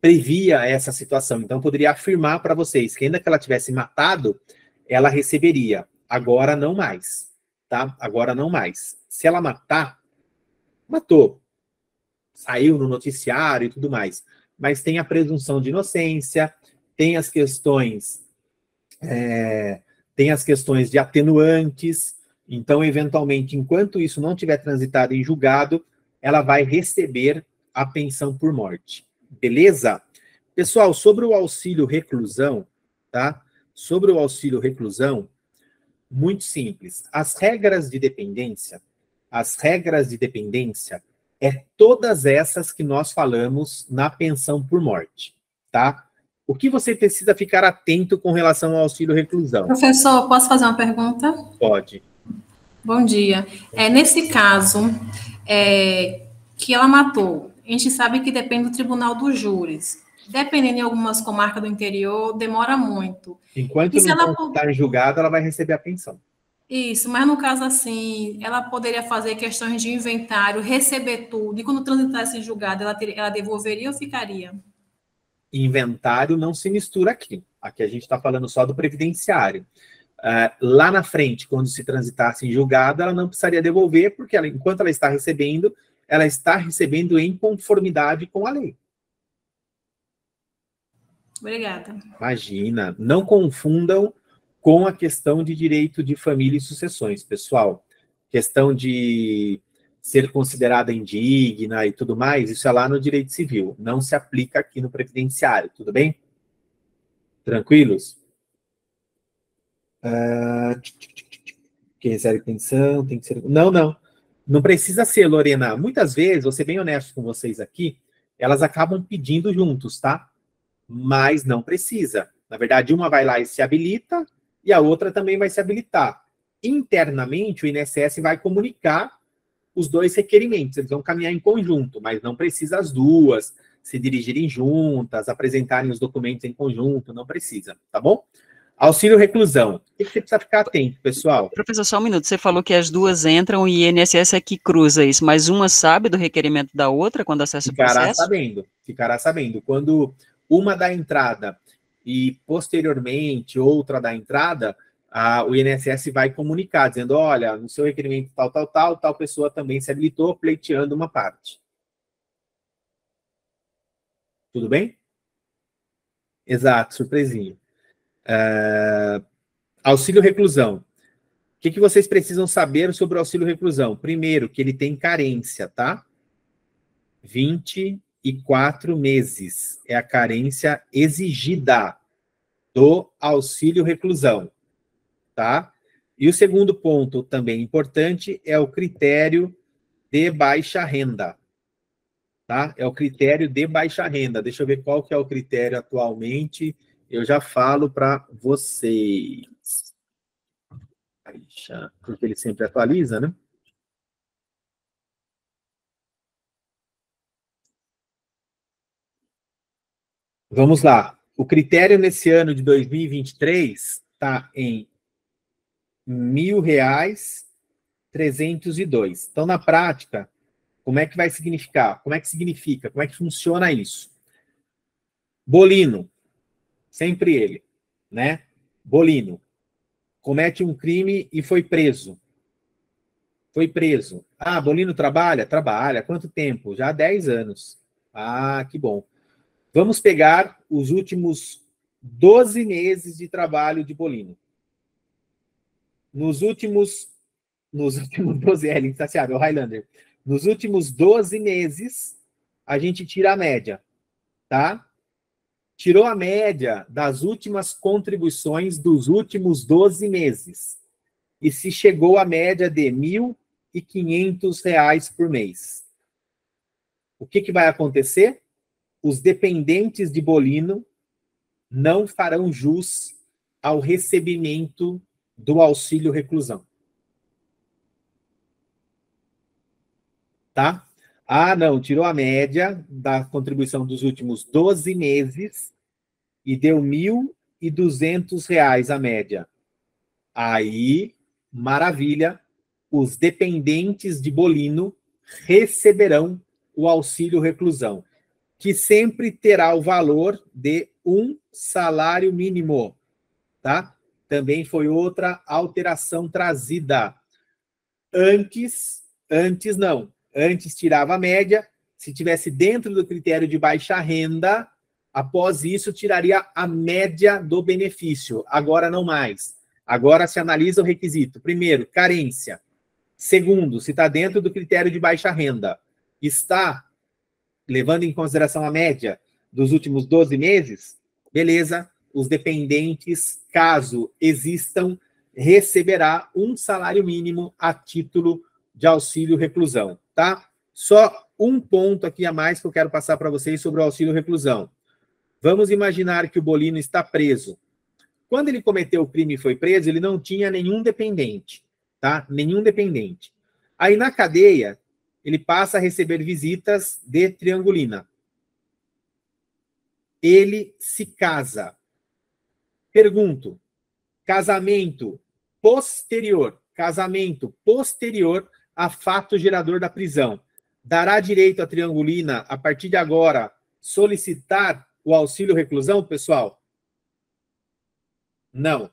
previa essa situação. Então, eu poderia afirmar para vocês que ainda que ela tivesse matado, ela receberia. Agora não mais, tá? Agora não mais. Se ela matar, matou. Saiu no noticiário e tudo mais. Mas tem a presunção de inocência, tem as questões de atenuantes. Então, eventualmente, enquanto isso não tiver transitado em julgado, ela vai receber a pensão por morte. Beleza? Pessoal, sobre o auxílio reclusão, tá? Sobre o auxílio reclusão, muito simples. As regras de dependência, é todas essas que nós falamos na pensão por morte, tá? O que você precisa ficar atento com relação ao auxílio reclusão? Professor, posso fazer uma pergunta? Pode. Bom dia. Nesse caso, que ela matou, a gente sabe que depende do tribunal dos júris. Dependendo em algumas comarcas do interior, demora muito. Enquanto não está em julgado, ela vai receber a pensão. Isso, mas no caso assim, ela poderia fazer questões de inventário, receber tudo, e quando transitasse em julgado, ela devolveria ou ficaria? Inventário não se mistura aqui. Aqui a gente está falando só do previdenciário. Lá na frente, quando se transitasse em julgado, ela não precisaria devolver, porque enquanto ela está recebendo em conformidade com a lei. Obrigada. Imagina, não confundam com a questão de direito de família e sucessões, pessoal. Questão de ser considerada indigna e tudo mais, isso é lá no direito civil, não se aplica aqui no previdenciário, tudo bem? Tranquilos? Quem recebe pensão tem que ser... Não precisa ser, Lorena. Muitas vezes, vou ser bem honesto com vocês aqui, elas acabam pedindo juntos, tá? Mas não precisa. Na verdade, uma vai lá e se habilita, e a outra também vai se habilitar. Internamente, o INSS vai comunicar os dois requerimentos, eles vão caminhar em conjunto, mas não precisa as duas se dirigirem juntas, apresentarem os documentos em conjunto, não precisa, tá bom? Auxílio reclusão. O que você precisa ficar atento, pessoal? Professor, só um minuto. Você falou que as duas entram e o INSS é que cruza isso, mas uma sabe do requerimento da outra quando acessa o processo? Ficará sabendo. Quando uma dá entrada e, posteriormente, outra dá entrada, o INSS vai comunicar, dizendo, olha, no seu requerimento tal pessoa também se habilitou, pleiteando uma parte. Tudo bem? Exato, surpresinha. Auxílio reclusão. O que vocês precisam saber sobre o auxílio reclusão? Primeiro, que ele tem carência, tá? 24 meses é a carência exigida do auxílio reclusão, tá? E o segundo ponto também importante é o critério de baixa renda, tá? É o critério de baixa renda. Deixa eu ver qual que é o critério atualmente. Eu já falo para vocês. Porque ele sempre atualiza, né? Vamos lá. O critério nesse ano de 2023 está em R$ 1.302. Então, na prática, como é que vai significar? Como é que significa? Como é que funciona isso? Bolino. Sempre ele, né? Bolino. Comete um crime e foi preso. Foi preso. Ah, Bolino trabalha? Trabalha. Quanto tempo? Já há 10 anos. Ah, que bom. Vamos pegar os últimos 12 meses de trabalho de Bolino. Nos últimos 12, licenciado, Highlander. Nos últimos 12 meses, a gente tira a média, tá? tirou a média das últimas contribuições dos últimos 12 meses e se chegou à média de R$ 1.500 por mês. O que vai acontecer? Os dependentes de Bolino não farão jus ao recebimento do auxílio reclusão. Tá? Ah, não, tirou a média da contribuição dos últimos 12 meses e deu R$ 1.200 a média. Aí, maravilha, os dependentes de Bolino receberão o auxílio reclusão, que sempre terá o valor de um salário mínimo, tá? Também foi outra alteração trazida. Antes tirava a média, se tivesse dentro do critério de baixa renda, após isso tiraria a média do benefício. Agora não mais. Agora se analisa o requisito. Primeiro, carência. Segundo, se está dentro do critério de baixa renda. Está levando em consideração a média dos últimos 12 meses? Beleza, os dependentes, caso existam, receberá um salário mínimo a título de auxílio reclusão, tá? Só um ponto aqui a mais que eu quero passar para vocês sobre o auxílio reclusão. Vamos imaginar que o Bolino está preso. Quando ele cometeu o crime e foi preso, ele não tinha nenhum dependente, tá? Nenhum dependente. Aí na cadeia, ele passa a receber visitas de Triangulina. Ele se casa. Pergunto, casamento posterior a fato gerador da prisão, dará direito a Triangulina, a partir de agora, solicitar o auxílio reclusão, pessoal? Não.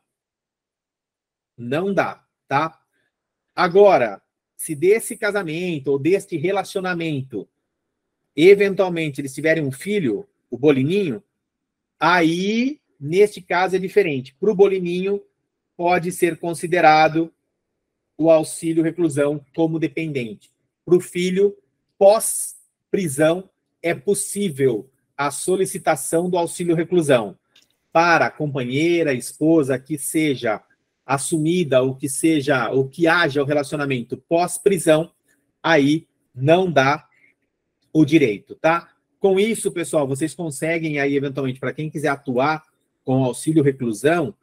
Não dá, tá? Agora, se desse casamento ou deste relacionamento, eventualmente eles tiverem um filho, o Bolininho, aí, neste caso, é diferente. Para o Bolininho, pode ser considerado o auxílio reclusão como dependente. Para o filho, pós-prisão, é possível a solicitação do auxílio reclusão. Para a companheira, esposa, que seja assumida, ou que haja o relacionamento pós-prisão, aí não dá o direito, tá? Com isso, pessoal, vocês conseguem aí, eventualmente, para quem quiser atuar com auxílio reclusão,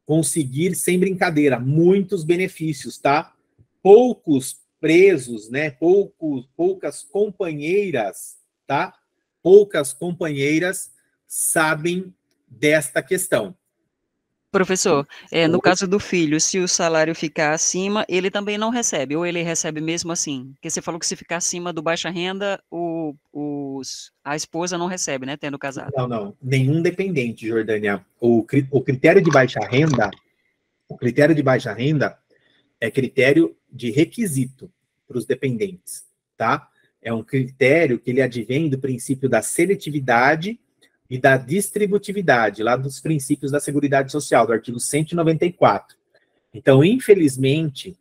conseguir, sem brincadeira, muitos benefícios, tá? Poucos presos, né? Poucas companheiras, tá? Poucas companheiras sabem desta questão. Professor, no caso do filho, se o salário ficar acima, ele também não recebe, ou ele recebe mesmo assim? Porque você falou que se ficar acima do baixa renda, a esposa não recebe, né, tendo casado. Não, nenhum dependente, Jordânia. O critério de baixa renda, é critério de requisito para os dependentes, tá? É um critério que ele advém do princípio da seletividade e da distributividade, lá dos princípios da Seguridade Social, do artigo 194. Então, infelizmente,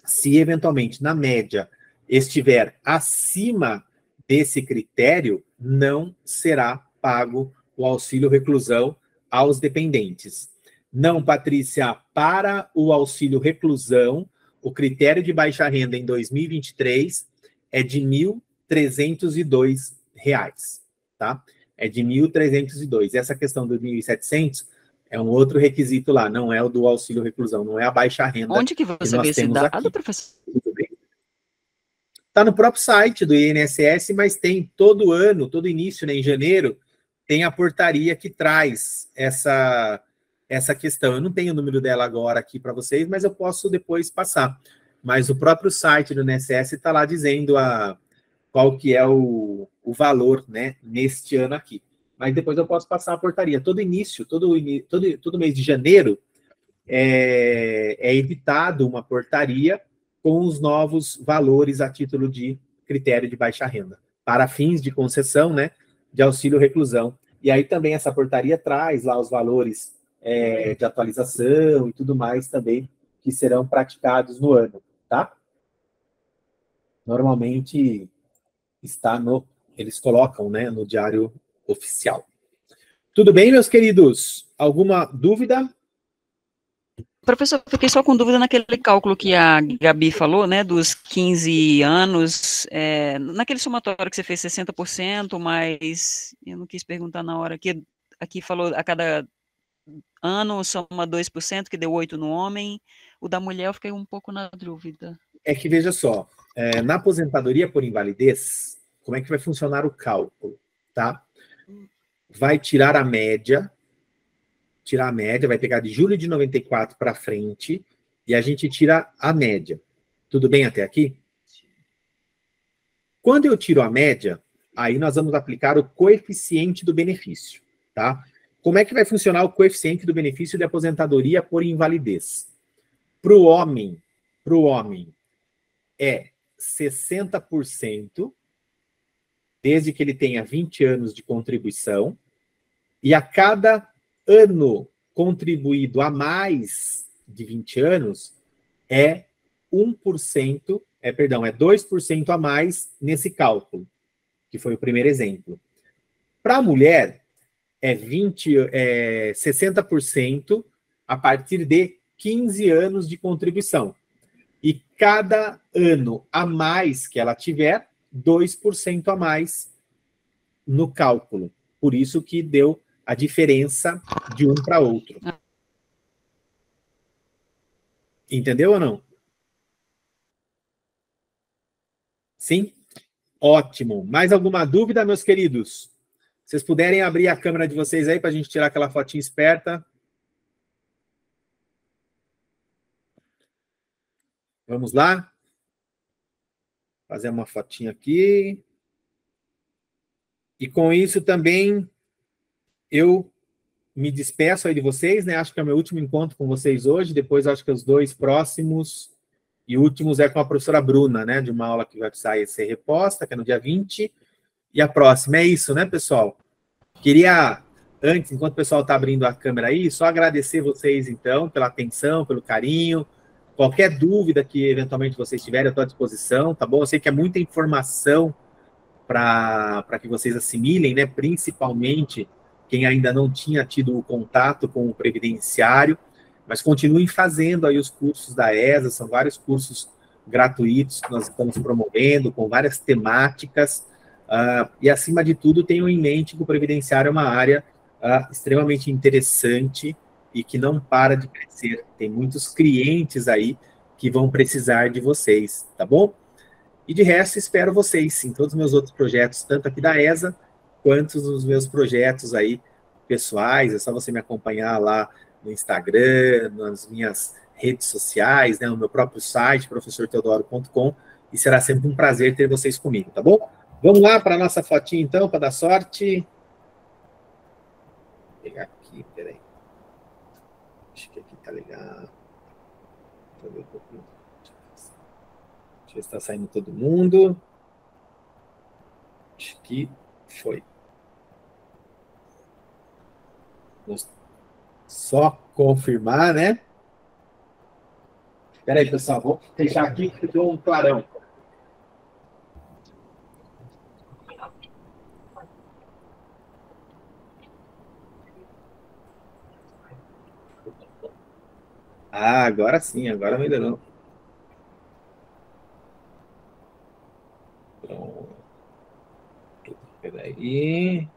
se eventualmente, na média, estiver acima desse critério, não será pago o auxílio reclusão aos dependentes. Não, Patrícia, para o auxílio reclusão, o critério de baixa renda em 2023 é de R$ 1.302, tá? É de 1.302. Essa questão dos 1.700 é um outro requisito lá, não é o do auxílio reclusão, não é a baixa renda. Onde que você vê esse dado, aqui, professor? Tudo bem? Está no próprio site do INSS, mas tem todo ano, todo início, né, em janeiro, tem a portaria que traz essa questão. Eu não tenho o número dela agora aqui para vocês, mas eu posso depois passar. Mas o próprio site do INSS está lá dizendo qual que é o valor, né, neste ano aqui. Mas depois eu posso passar a portaria. Todo mês de janeiro é editado uma portaria com os novos valores a título de critério de baixa renda, para fins de concessão, né, de auxílio reclusão. E aí também essa portaria traz lá os valores de atualização e tudo mais também que serão praticados no ano, tá? Normalmente eles colocam, né, no diário oficial. Tudo bem, meus queridos? Alguma dúvida? Professor, fiquei só com dúvida naquele cálculo que a Gabi falou, né, dos 15 anos, naquele somatório que você fez 60%, mas eu não quis perguntar na hora, aqui falou a cada ano soma 2%, que deu 8 no homem, o da mulher eu fiquei um pouco na dúvida. É que, veja só, na aposentadoria por invalidez, como é que vai funcionar o cálculo, tá? Vai tirar a média, vai pegar de julho de 94 para frente, e a gente tira a média. Tudo bem até aqui? Quando eu tiro a média, aí nós vamos aplicar o coeficiente do benefício, tá? Como é que vai funcionar o coeficiente do benefício de aposentadoria por invalidez? Para o homem é 60%, desde que ele tenha 20 anos de contribuição, e a cada ano contribuído a mais de 20 anos é 1%, é 2% a mais nesse cálculo, que foi o primeiro exemplo. Para a mulher, é 60% a partir de 15 anos de contribuição. E cada ano a mais que ela tiver, 2% a mais no cálculo. Por isso que deu a diferença de um para outro. Entendeu ou não? Sim? Ótimo. Mais alguma dúvida, meus queridos? Vocês puderem abrir a câmera de vocês aí para a gente tirar aquela fotinha esperta. Vamos lá? Fazer uma fotinha aqui. E com isso também eu me despeço aí de vocês, né? Acho que é o meu último encontro com vocês hoje. Depois acho que os 2 próximos e últimos é com a professora Bruna, né? De uma aula que vai ser reposta, que é no dia 20. E a próxima é isso, né, pessoal? Queria, antes, enquanto o pessoal está abrindo a câmera aí, só agradecer vocês, então, pela atenção, pelo carinho. Qualquer dúvida que, eventualmente, vocês tiverem, eu estou à disposição, tá bom? Eu sei que é muita informação para que vocês assimilem, né? Principalmente quem ainda não tinha tido o contato com o previdenciário, mas continuem fazendo aí os cursos da ESA, são vários cursos gratuitos que nós estamos promovendo, com várias temáticas, e, acima de tudo, tenham em mente que o previdenciário é uma área extremamente interessante e que não para de crescer. Tem muitos clientes aí que vão precisar de vocês, tá bom? E de resto, espero vocês em todos os meus outros projetos, tanto aqui da ESA, quanto nos meus projetos aí pessoais. É só você me acompanhar lá no Instagram, nas minhas redes sociais, né, no meu próprio site, professorteodoro.com, e será sempre um prazer ter vocês comigo, tá bom? Vamos lá para a nossa fotinha, então, para dar sorte. Vou pegar aqui, peraí. Acho que aqui tá legal. Deixa eu ver um pouquinho. Deixa eu ver se está saindo todo mundo. Acho que foi. Vou só confirmar, né? Espera aí, pessoal. Vou fechar aqui que deu um clarão. Ah, agora sim, agora melhorou. Pronto. Peraí.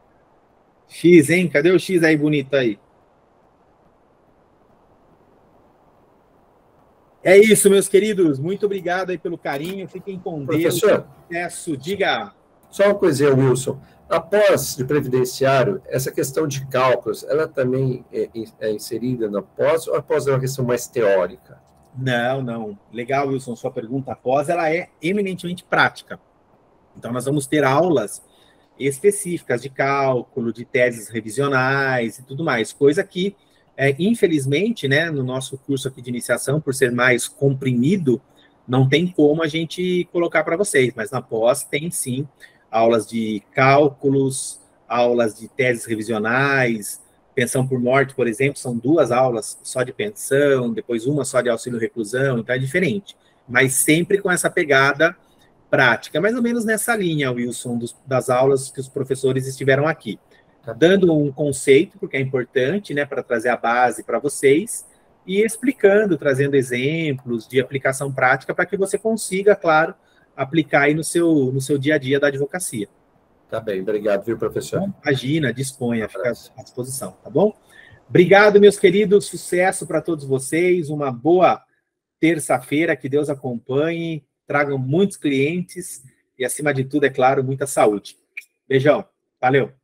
X, hein? Cadê o X aí bonito aí? É isso, meus queridos. Muito obrigado aí pelo carinho. Fiquem com Deus. Professor, diga. Só uma coisinha, Wilson. Após de previdenciário, essa questão de cálculos, ela também é inserida na pós ou após é uma questão mais teórica? Não, não. Legal, Wilson, sua pergunta após, ela é eminentemente prática. Então, nós vamos ter aulas específicas de cálculo, de teses revisionais e tudo mais, coisa que, infelizmente, né, no nosso curso aqui de iniciação, por ser mais comprimido, não tem como a gente colocar para vocês, mas na pós tem sim aulas de cálculos, aulas de teses revisionais, pensão por morte, por exemplo, são 2 aulas só de pensão, depois uma só de auxílio-reclusão, então é diferente, mas sempre com essa pegada prática, mais ou menos nessa linha, Wilson, das aulas que os professores estiveram aqui. dando um conceito, porque é importante, né, para trazer a base para vocês, e explicando, trazendo exemplos de aplicação prática para que você consiga, claro, aplicar aí no seu dia a dia da advocacia. Tá bem, obrigado, viu, professor? Imagina, disponha, fica à disposição, tá bom? Obrigado, meus queridos, sucesso para todos vocês, uma boa terça-feira, que Deus acompanhe, tragam muitos clientes e, acima de tudo, é claro, muita saúde. Beijão, valeu!